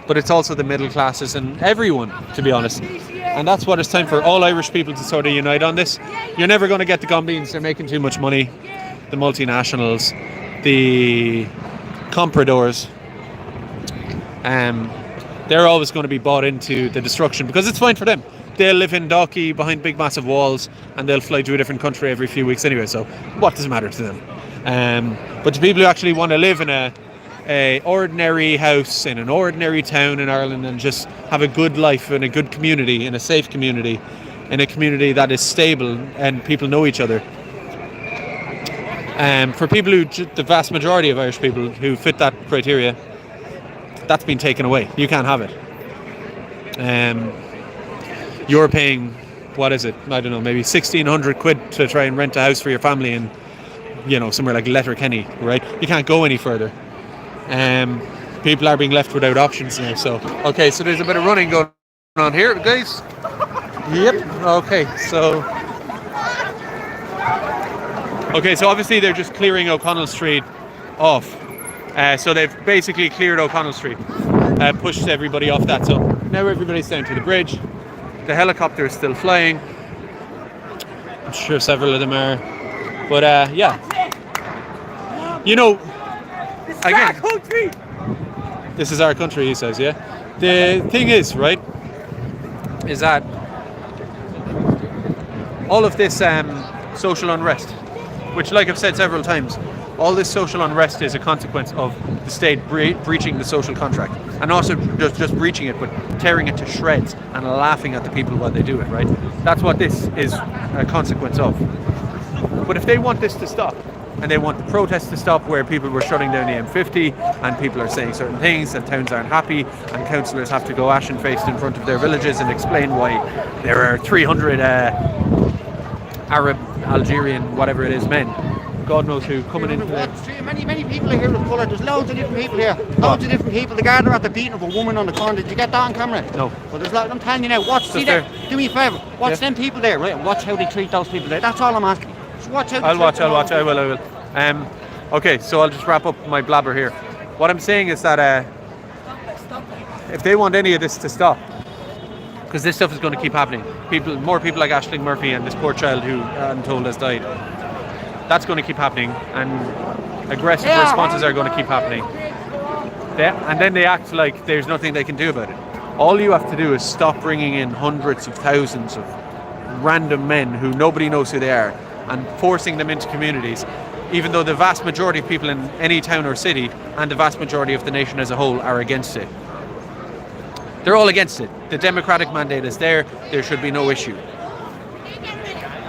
But it's also the middle classes and everyone, to be honest. And that's what it's time for all Irish people to sort of unite on this. You're never going to get the Gombeans. They're making too much money. The multinationals, the compradors, they're always going to be bought into the destruction because it's fine for them. They'll live in Dalkey behind big massive walls and they'll fly to a different country every few weeks anyway, so what does it matter to them? But the people who actually want to live in a ordinary house in an ordinary town in Ireland and just have a good life in a good community, in a safe community, in a community that is stable and people know each other, For people the vast majority of Irish people who fit that criteria, that's been taken away. You can't have it. You're paying, what is it? I don't know, maybe 1,600 quid to try and rent a house for your family in, somewhere like Letterkenny, right? You can't go any further. People are being left without options now. So, okay, so there's a bit of running going on here, guys. Yep. Okay, so obviously they're just clearing O'Connell Street off. So they've basically cleared O'Connell Street, pushed everybody off that. So now everybody's down to the bridge. The helicopter is still flying. I'm sure several of them are. But yeah. Again, country. This is our country, he says, yeah. The thing is, right, is that all of this social unrest, which, like I've said several times, all this social unrest is a consequence of the state breaching the social contract, and also just breaching it, but tearing it to shreds and laughing at the people while they do it, right? That's what this is a consequence of. But if they want this to stop, and they want the protests to stop where people were shutting down the M50 and people are saying certain things and towns aren't happy and councillors have to go ashen-faced in front of their villages and explain why there are 300 Arab, Algerian, whatever it is, men, God knows who, coming into the... Many people are here with colour. There's loads of different people here. Loads of different people. The Garda at the beating of a woman on the corner. Did you get that on camera? No. Well, there's loads. I'm telling you now. See there. Do me a favour. Watch them people there, right? And watch how they treat those people there. That's all I'm asking. Just watch how they I'll watch. I will. Okay, so I'll just wrap up my blabber here. What I'm saying is that if they want any of this to stop, because this stuff is going to keep happening, more people like Aisling Murphy and this poor child who I'm told has died, that's going to keep happening, and aggressive responses are going to keep happening. And then they act like there's nothing they can do about it. All you have to do is stop bringing in hundreds of thousands of random men who nobody knows who they are and forcing them into communities, even though the vast majority of people in any town or city and the vast majority of the nation as a whole are against it. They're all against it. The democratic mandate is there. There should be no issue.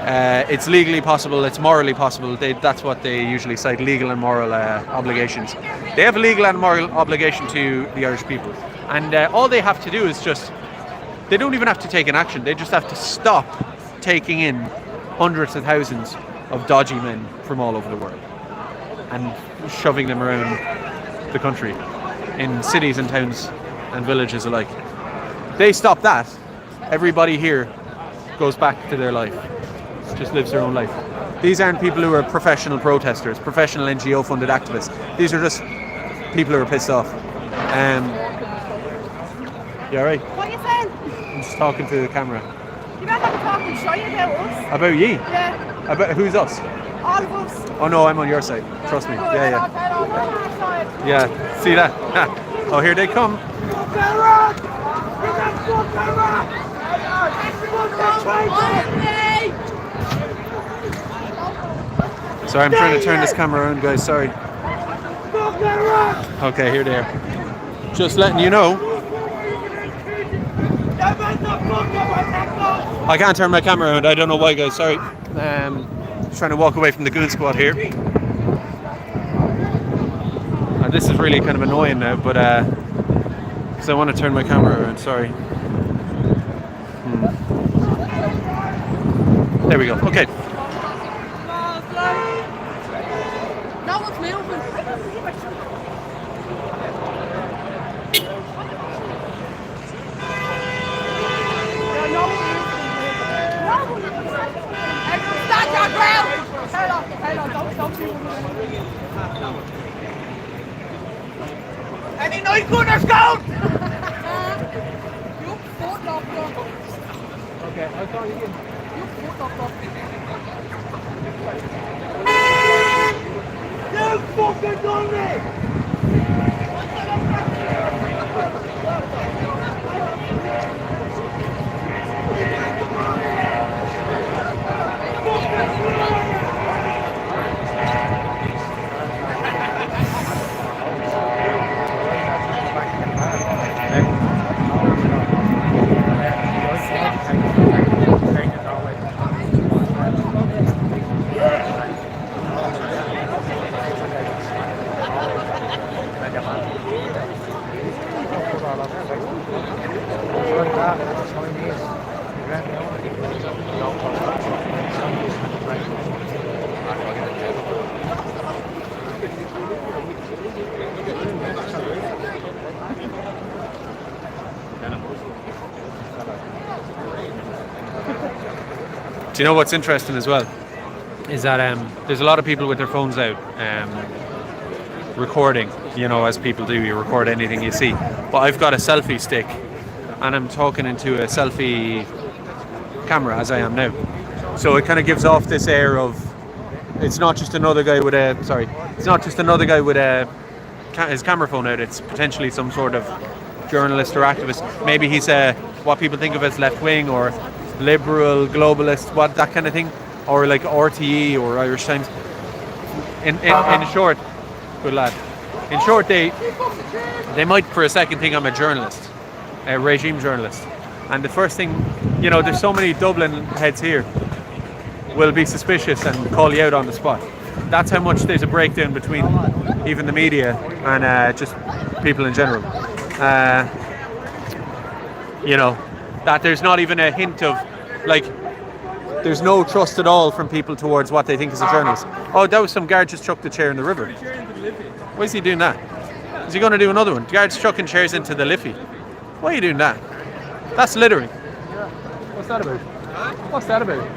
It's legally possible. It's morally possible. That's what they usually cite, legal and moral obligations. They have a legal and moral obligation to the Irish people. And all they have to do is they don't even have to take an action. They just have to stop taking in hundreds of thousands of dodgy men from all over the world and shoving them around the country in cities and towns and villages alike. They stop that, everybody here goes back to their life, just lives their own life. These aren't people who are professional protesters, professional NGO funded activists. These are just people who are pissed off. You alright? What are you saying? I'm just talking to the camera. You better not be talking shy about us. About ye? Yeah. About who's us? All of us. Oh no, I'm on your side. Trust me. Yeah. Yeah. See that? Oh, here they come. Sorry, I'm trying to turn this camera around, guys. Sorry. Okay, here they are. Just letting you know. I can't turn my camera around. I don't know why, guys. Sorry. Trying to walk away from the goon squad here. This is really kind of annoying now, but because I want to turn my camera around. Sorry. There we go. Okay. No one's moving. Stand your ground. Hold on, don't you. Any night gunners go? You foot up. Okay, I'll call you in. You foot up. You fucking done me! Do you know what's interesting as well? Is that there's a lot of people with their phones out recording, you know, as people do. You record anything you see. But I've got a selfie stick and I'm talking into a selfie camera as I am now. So it kind of gives off this air of it's not just another guy with a his camera phone out. It's potentially some sort of journalist or activist. Maybe he's what people think of as left wing or liberal, globalist, what that kind of thing, or like RTE or Irish Times. In short, good lad. In short, they might for a second think I'm a journalist, a regime journalist. And the first thing, you know, there's so many Dublin heads here will be suspicious and call you out on the spot. That's how much there's a breakdown between even the media and just people in general. You know, that there's not even a hint of, like, there's no trust at all from people towards what they think is a journalist. Oh, that was some guard just chucked a chair in the river. Why is he doing that? Is he going to do another one? Guards chucking chairs into the Liffey. Why are you doing that? That's littering. What's that about? What's that about?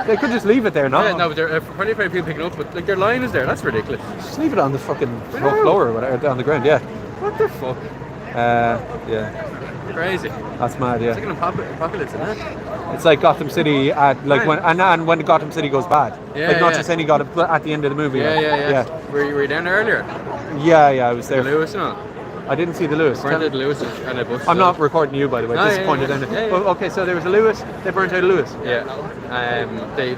They could just leave it there, no? Yeah, no, but there are plenty of people picking up, but like their line is there. That's ridiculous. Just leave it on the fucking floor or whatever, on the ground, yeah. What the fuck? Yeah. Crazy. That's mad, yeah. It's like an apocalypse, isn't it? It's like Gotham City at like when when Gotham City goes bad. Yeah, like not yeah. just any Gotham, but at the end of the movie. Yeah. Were you down there earlier? Yeah, I was there. Lewis and all. I didn't see the Lewis. Burnt out Lewis and a bus. I'm not recording you, by the way. No, Disappointed. yeah. Well, okay, so there was a Lewis. They burnt out a Lewis. Yeah. They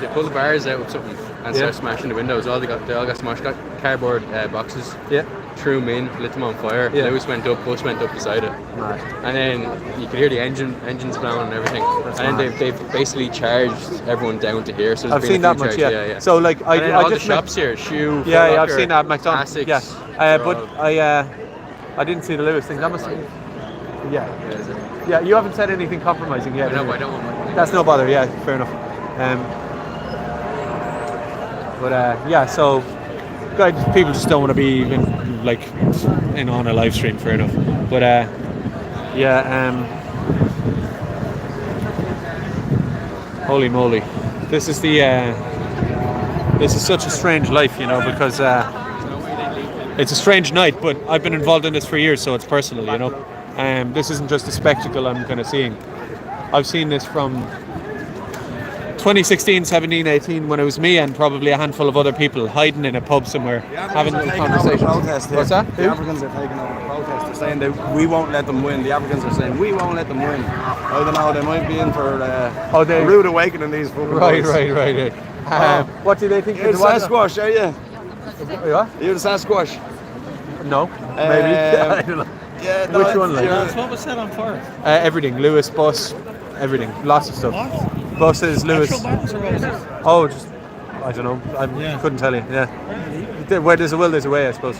pulled the bars out with something and started smashing the windows. They all got smashed. Got cardboard boxes. Yeah. Threw them in, lit them on fire. Yeah. Lewis went up, bus went up beside it. Mad. And then you could hear the engines blowing and everything. That's and mad. then they've basically charged everyone down to here. So there's I've been seen a that few much. charges. Yeah. So like And then I all just the shops here, shoe. Yeah, Foot I've Locker, seen that at McDonald's. Asics, Yeah. they're But all- I didn't see the Lewis thing. That must. Yeah. is it? Yeah. You haven't said anything compromising yet. No, I don't want my. That's no bother. Yeah, fair enough. Yeah. So, guys, people just don't want to be in on a live stream. Fair enough. But holy moly, this is such a strange life, you know, because it's a strange night. But I've been involved in this for years, so it's personal, you know. This isn't just a spectacle I'm kind of seeing. I've seen this from 2016, 17, 18, when it was me and probably a handful of other people hiding in a pub somewhere, having little conversations. What's that? The Africans are taking over the protest. They're saying that we won't let them win. The Africans are saying we won't let them win. I don't know. They might be in for a rude awakening. These fucking Right. boys. What do they think? You're the Sasquatch, are you? What? You're the Sasquatch. No, maybe. I don't know. Yeah. No, Which one? Like? What was set on fire? Everything. Lewis, bus, everything. Lots of stuff. What? Buses, Lewis. Natural bombs or roses? Oh, just I don't know. I couldn't tell you. Yeah. Where there's a will, there's a way, I suppose.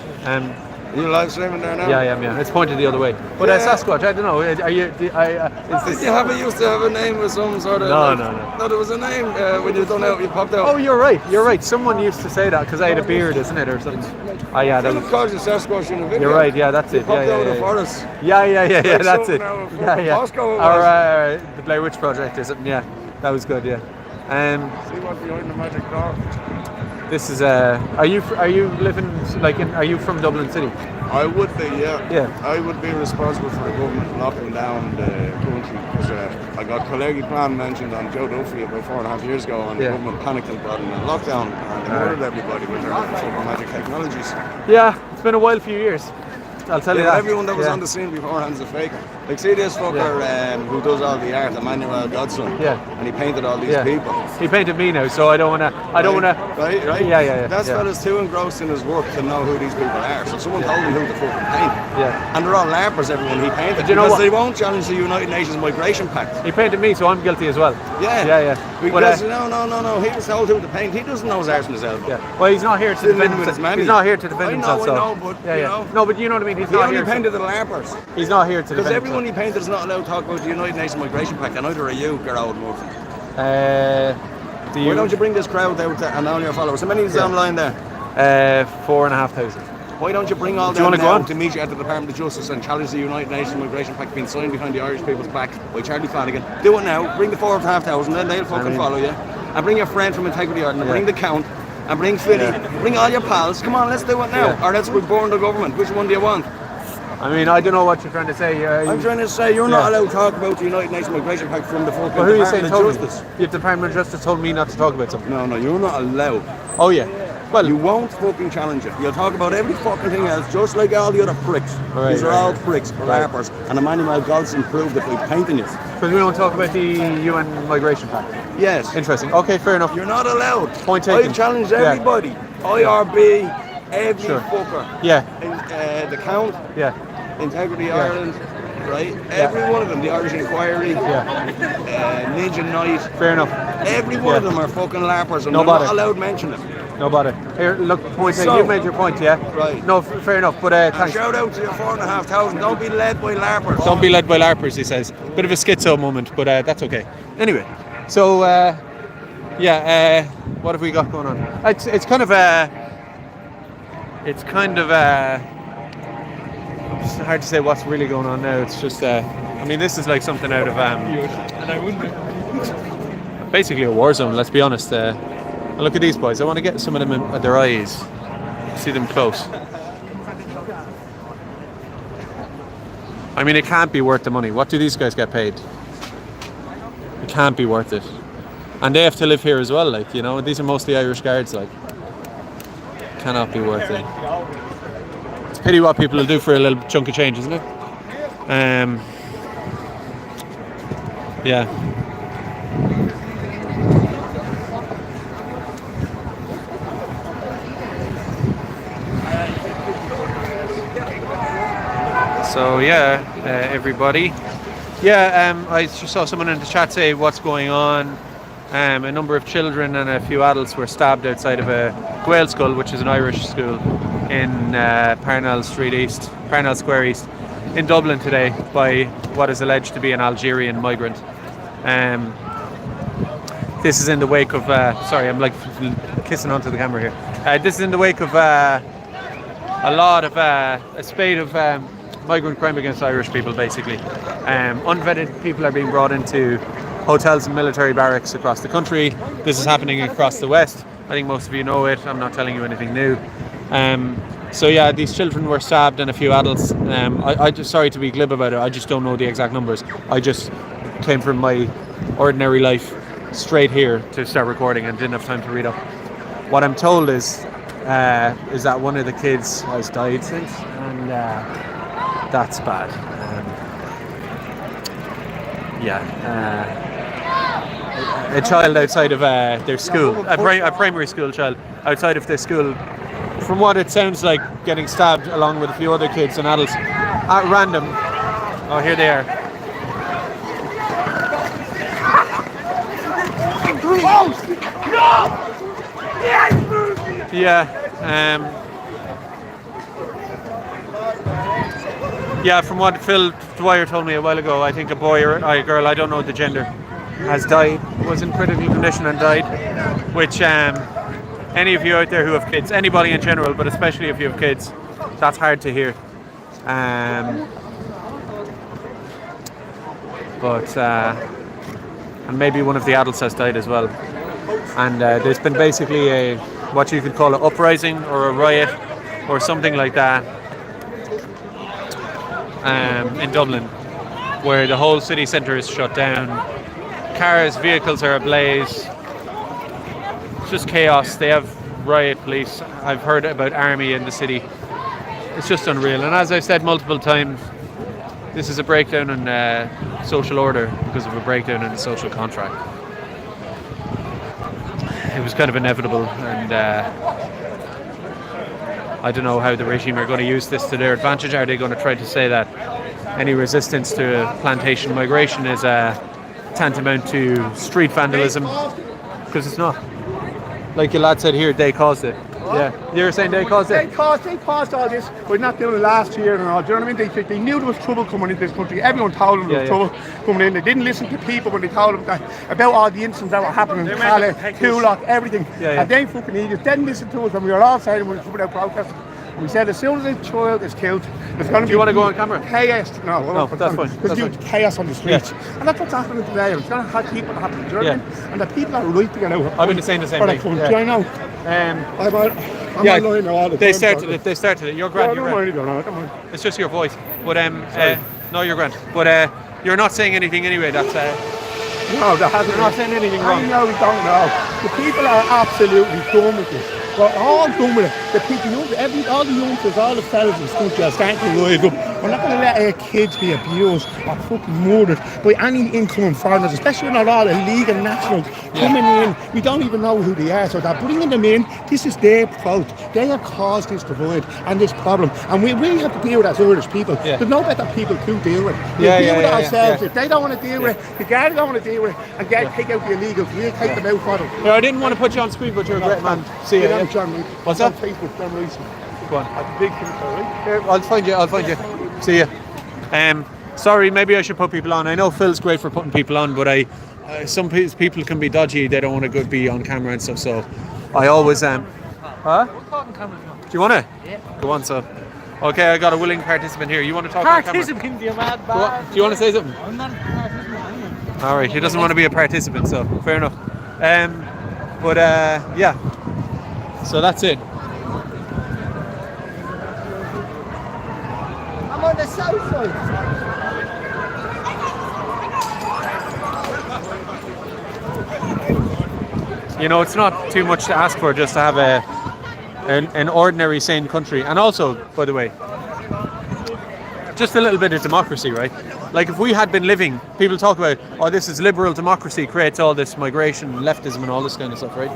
You live streaming there now? Yeah, I am. Yeah, it's pointed the other way. But Sasquatch, I don't know. Are you? Did you have it used to have a name with some sort of? No. No, there was a name when you done out. You popped out. Oh, you're right. You're right. Someone used to say that because I had a beard, isn't it, or something? Oh yeah, that They was. called you Sasquatch in the video. You're right. Yeah, that's it. Popped out of the Yeah. forest. Yeah. That's something it. out of Yeah. Costco it Or was. the Blair Witch Project or something. Yeah, that was good. Yeah. See what's behind the magic door. This is Are you living Are you from Dublin City? I would be, yeah. Yeah. I would be responsible for the government locking down the country because I got Colleague Plan mentioned on Joe Duffy about 4.5 years ago, and the government panicked and brought in a lockdown and they murdered everybody with their fucking magic technologies. Yeah, it's been a while, few years. I'll tell you that. Everyone that was on the scene beforehand is a faker. Like, see this fucker who does all the art, Emmanuel Godson. Yeah. And he painted all these people. He painted me now, so I don't wanna. Right. Yeah. That fella's too engrossed in his work to know who these people are. So someone told him who to fucking paint. Yeah. And they're all larpers, everyone he painted. Do you know because what? they won't challenge the United Nations Migration Pact. He painted me, so I'm guilty as well. Yeah. Because But, no. He was told who to paint. He doesn't know his arse from his elbow. Yeah. Well, he's not here to Didn't live defend with his himself. mammy. He's not here to defend I know, himself. So. I know, but, you know. No, but you know what I mean. mean, he's He not only here. painted the larpers. He's not here to Because defend everyone he painted is not allowed to talk about the United Nations Migration Pact, and neither are you, Gearóid Murphy. Why don't you bring this crowd out and all your followers? How many is online there? 4,500. Why don't you bring all Do you them wanna go now on? to meet you at the Department of Justice and challenge the United Nations Migration Pact being signed behind the Irish people's back by Charlie Flanagan? Do it now. Bring the 4,500, then they'll fucking follow you. And bring your friend from Integrity Ireland, and bring the Count, and bring Philly. Bring all your pals. Come on, let's do it now. Or let's reborn the government. Which one do you want? I mean, I don't know what you're trying to say. I'm trying to say you're not allowed to talk about the United Nations Migration Pact from the fucking Well, who are you saying Department told of me? Justice. The Department of Justice told me not to talk about something. No, you're not allowed. Oh yeah. Well, You won't fucking challenge it. You'll talk about every fucking thing else, just like all the other pricks. Right, These are right, all right. pricks, larpers, and Emmanuel Goldson proved it by painting it. because we don't talk about the UN Migration Pact. Yes. Interesting. Okay, fair enough. You're not allowed. Point taken. I challenge Yeah. everybody. IRB, every Sure. fucker. Yeah. The Count, Yeah. Integrity Ireland, right? Every one of them. The Irish Inquiry, Yeah. Ninja Knight. Fair enough. Every one of them are fucking larpers, and No they're bother. not allowed to mention it. No bother. Here, look, point taken. So- You made your point, yeah? Right. No, fair enough. But And thanks. shout out to your 4,500. Don't be led by larpers. Don't be led by larpers, he says. Bit of a schizo moment, but that's okay. Anyway, so what have we got going on? It's kind of it's hard to say what's really going on now. It's just I mean, this is like something out of basically a war zone. Let's be honest. Look at these boys. I want to get some of them at their eyes. See them close. I mean, it can't be worth the money. What do these guys get paid? It can't be worth it. And they have to live here as well, like, you know. These are mostly Irish guards, like. Cannot be worth it. It's a pity what people will do for a little chunk of change, isn't it? Yeah. So everybody. I just saw someone in the chat say what's going on. A number of children and a few adults were stabbed outside of a Gael school, which is an Irish school, in Parnell Square East, in Dublin today, by what is alleged to be an Algerian migrant. This is in the wake of. Sorry, I'm like kissing onto the camera here. This is in the wake of a spate of migrant crime against Irish people, basically. Unvetted people are being brought into hotels and military barracks across the country. This is happening across the West. I think most of you know it. I'm not telling you anything new. These children were stabbed and a few adults. I just, sorry to be glib about it, I just don't know the exact numbers. I just came from my ordinary life straight here to start recording and didn't have time to read up. What I'm told is that one of the kids has died since, and that's bad. A child outside of their school, a primary school child outside of their school, from what it sounds like, getting stabbed along with a few other kids and adults at random. Oh, here they are. From what Phil Dwyer told me a while ago, I think a boy or a girl, I don't know the gender, has died, was in critical condition and died, which any of you out there who have kids, anybody in general, but especially if you have kids, that's hard to hear. And maybe one of the adults has died as well. And there's been basically what you could call an uprising or a riot or something like that in Dublin, where the whole city centre is shut down. Cars, vehicles are ablaze. It's just chaos. They have riot police. I've heard about army in the city. It's just unreal. And as I've said multiple times, this is a breakdown in social order because of a breakdown in the social contract. It was kind of inevitable, and I don't know how the regime are going to use this to their advantage. Are they going to try to say that any resistance to plantation migration is tantamount to street vandalism? Because it's not. Like your lad said here, they caused it. Yeah. You were saying they caused They it? caused all this by not doing it last year and all. Do you know what I mean? They knew there was trouble coming into this country. Everyone told them there was trouble coming in. They didn't listen to people when they told them that, about all the incidents that were happening in Cala, Coolock, everything. And they fucking idiots didn't listen to us when we were all saying when we were coming out protesting. We said as soon as a child is killed, there's going to be. Do you want to go on camera? Chaos. No, that's fine. There's huge chaos on the streets. And that's what's happening today. It's going to have people happen. Do you know what I mean? And the people are right to get out. I've been saying the same thing. Do I know? I'm online now all the they time. They started it. You're grand. Don't mind. It's just your voice. But no, you're grand. But you're not saying anything anyway. That's no, that hasn't. You're not saying anything wrong. I know we don't know. The people are absolutely done with this. We're all done with it. The people, all the youngsters, all the fellas in the country are starting to rise up. We're not going to let our kids be abused or fucking murdered by any incoming foreigners, especially when they're all illegal nationals coming in. We don't even know who they are, so they're bringing them in. This is their fault. They have caused this divide and this problem, and we have to deal with it as Irish people. There's no better people to deal with it. We deal with it ourselves. If they don't want to deal with it, the guards don't want to deal with it, and take out the illegals. We'll take them out for them. Yeah, I didn't want to put you on screen, but you're a great man. See you. What's that? Facebook, John Reese. Go on. Big thing, right? Here, I'll find you. See you. Sorry, maybe I should put people on. I know Phil's great for putting people on, but some people can be dodgy. They don't want to be on camera and stuff. So I always Huh? Do you want to? Yeah. Go on, so. Okay, I got a willing participant here. You want to talk on camera? Participant, you mad bad. Do you want to say something? I'm not a participant. All right, he doesn't want to be a participant, so fair enough. But yeah. So that's it. I'm on the south side. You know, it's not too much to ask for just to have an ordinary, sane country. And also, by the way, just a little bit of democracy, right? Like if we had been living, people talk about, oh, this is liberal democracy, creates all this migration, leftism and all this kind of stuff, right?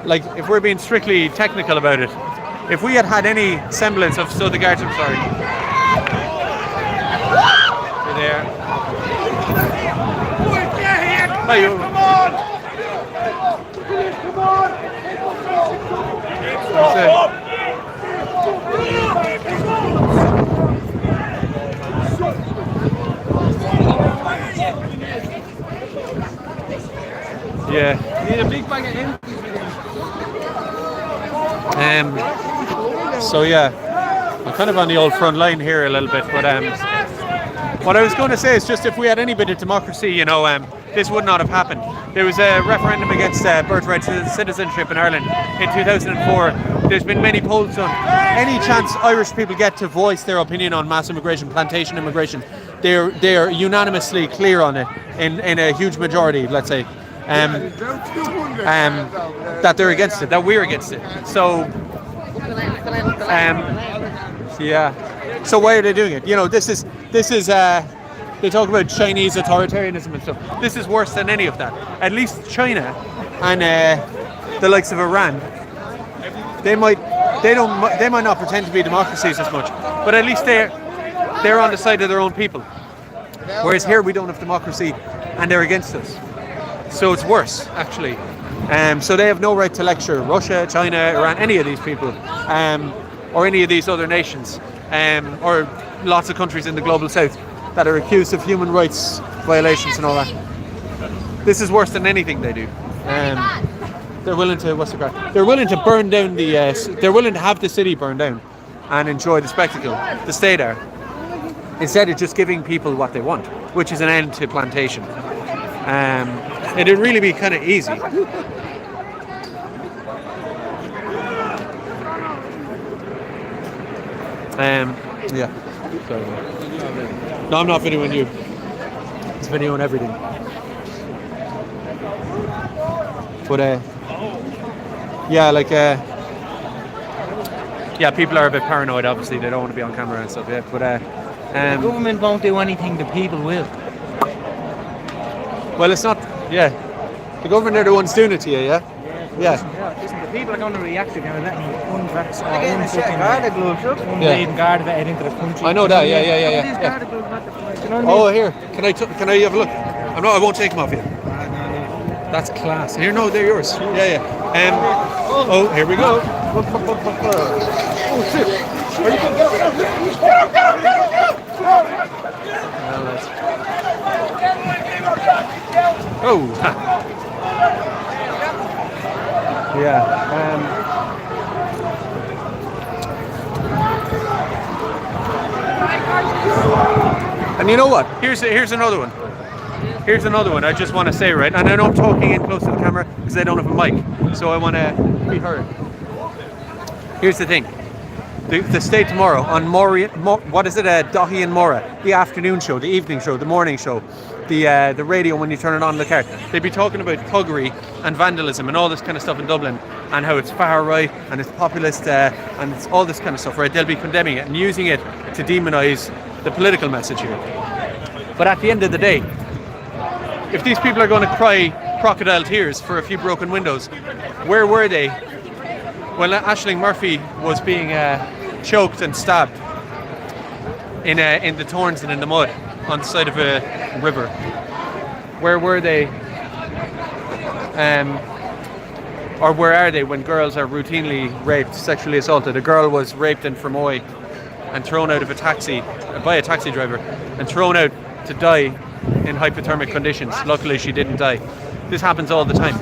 Like if we're being strictly technical about it, if we had any semblance of, so the guards, I'm sorry. You're there. Hi, you. Come on! Yeah. Need a big bag of him. So yeah, I'm kind of on the old front line here a little bit, but what I was going to say is just if we had any bit of democracy, you know, this would not have happened. There was a referendum against birthright citizenship in Ireland in 2004. There's been many polls done. Any chance Irish people get to voice their opinion on mass immigration, plantation immigration, they're unanimously clear on it in a huge majority, let's say. That they're against it, that we're against it. So, yeah. So why are they doing it? You know, this is. They talk about Chinese authoritarianism and stuff. This is worse than any of that. At least China and the likes of Iran, they might not pretend to be democracies as much, but at least they're on the side of their own people. Whereas here we don't have democracy, and they're against us. So it's worse, actually. So they have no right to lecture Russia, China, Iran, any of these people, or any of these other nations, or lots of countries in the global south that are accused of human rights violations and all that. This is worse than anything they do. They're willing to They're willing to burn down they're willing to have the city burned down and enjoy the spectacle, to stay there, instead of just giving people what they want, which is an end to plantation. It'd really be kind of easy. Yeah. Sorry. No, I'm not videoing you. It's videoing everything. But yeah, like yeah, people are a bit paranoid. Obviously, they don't want to be on camera and stuff. Yeah, but The government won't do anything. The people will. Well, it's not. Yeah, the government are the ones doing it to you. Yeah. Yeah. Listen, the people are going to react if you're letting unvax or unleading guard vet into the country. I know that. Yeah. You know what I mean? Oh, here. Can I have a look? I won't take them off you. That's class. Here, no, they're yours. Yeah. Oh, here we go. Oh shit! Are you going to Oh. Yeah. And you know what? Here's another one. Here's another one I just want to say, right? And I know I'm talking in close to the camera because I don't have a mic, so I want to be heard. Here's the thing. The state tomorrow on what is it? Dahi and Mora, the afternoon show, the evening show, the morning show, the radio when you turn it on in the car. They'd be talking about thuggery and vandalism and all this kind of stuff in Dublin, and how it's far right and it's populist and it's all this kind of stuff, right? They'll be condemning it and using it to demonise the political message here. But at the end of the day, if these people are going to cry crocodile tears for a few broken windows, where were they when Aisling Murphy was being choked and stabbed in the thorns and in the mud on the side of a river? Where were they? Or where are they when girls are routinely raped, sexually assaulted? A girl was raped in Fermoy and thrown out of a taxi by a taxi driver and thrown out to die in hypothermic conditions. Luckily she didn't die. This happens all the time.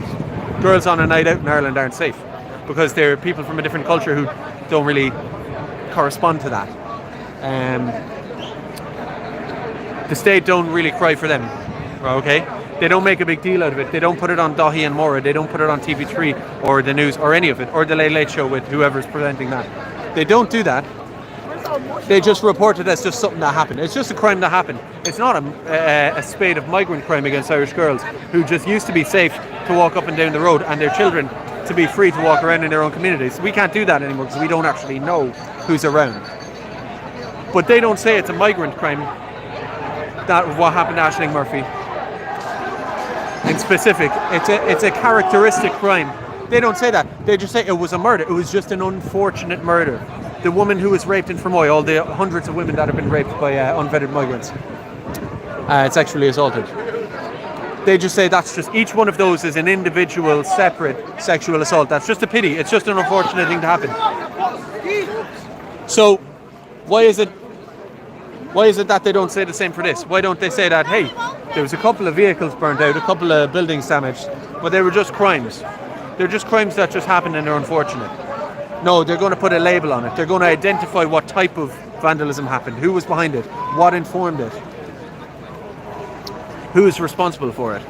Girls on a night out in Ireland aren't safe because they're people from a different culture who don't really correspond to that. The state don't really cry for them, okay? They don't make a big deal out of it. They don't put it on Dahi and Mora. They don't put it on TV3 or the news or any of it, or the Late Late Show with whoever's presenting that. They don't do that. They just report it as just something that happened. It's just a crime that happened. It's not a spate of migrant crime against Irish girls who just used to be safe to walk up and down the road, and their children to be free to walk around in their own communities. We can't do that anymore because we don't actually know who's around. But they don't say it's a migrant crime, that what happened to Aisling Murphy. In specific, it's a characteristic crime. They don't say that. They just say it was a murder. It was just an unfortunate murder. The woman who was raped in Fermoy, all the hundreds of women that have been raped by unvetted migrants, sexually assaulted. They just say that's just, each one of those is an individual, separate sexual assault. That's just a pity. It's just an unfortunate thing to happen. So, why is it that they don't say the same for this? Why don't they say that, hey, there was a couple of vehicles burned out, a couple of buildings damaged, but they were just crimes. They're just crimes that just happened and they're unfortunate. No, they're going to put a label on it. They're going to identify what type of vandalism happened, who was behind it, what informed it, who is responsible for it,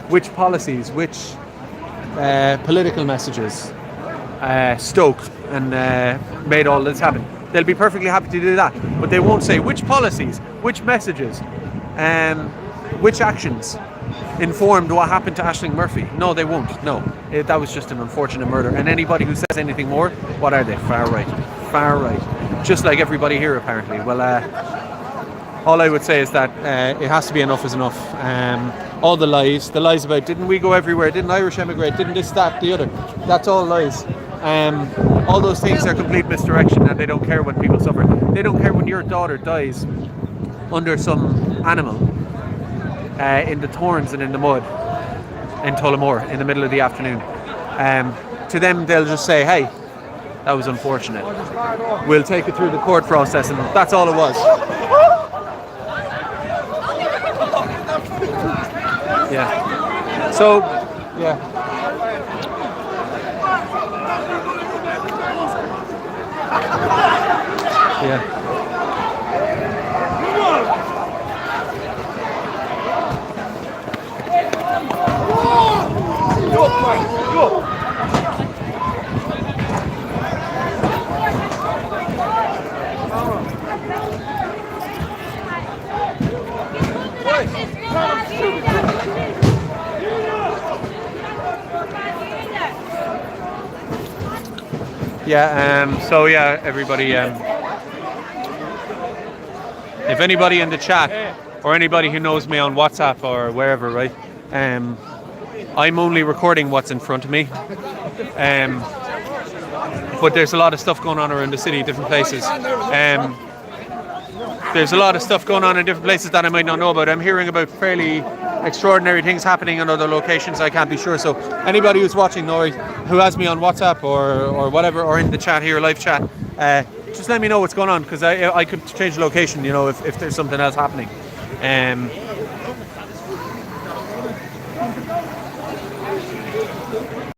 which policies, which political messages stoked and made all this happen. They'll be perfectly happy to do that, but they won't say which policies, which messages, which actions informed what happened to Aisling Murphy. No, they won't. No, that was just an unfortunate murder. And anybody who says anything more, what are they? Far right. Far right. Just like everybody here, apparently. Well, all I would say is that it has to be enough is enough. All the lies about didn't we go everywhere, didn't Irish emigrate, didn't this, that, the other. That's all lies. All those things are complete misdirection, and they don't care when people suffer. They don't care when your daughter dies under some animal in the thorns and in the mud in Tullamore in the middle of the afternoon. To them, they'll just say, hey, that was unfortunate. We'll take it through the court process, and that's all it was. Yeah. So, yeah. Yeah. So yeah, everybody, if anybody in the chat or anybody who knows me on WhatsApp or wherever, right, I'm only recording what's in front of me, but there's a lot of stuff going on around the city, different places. there's a lot of stuff going on in different places that I might not know about. I'm hearing about fairly extraordinary things happening in other locations. I can't be sure. So anybody who's watching, who has me on WhatsApp or whatever, or in the chat here, live chat, just let me know what's going on, because I could change the location, if there's something else happening.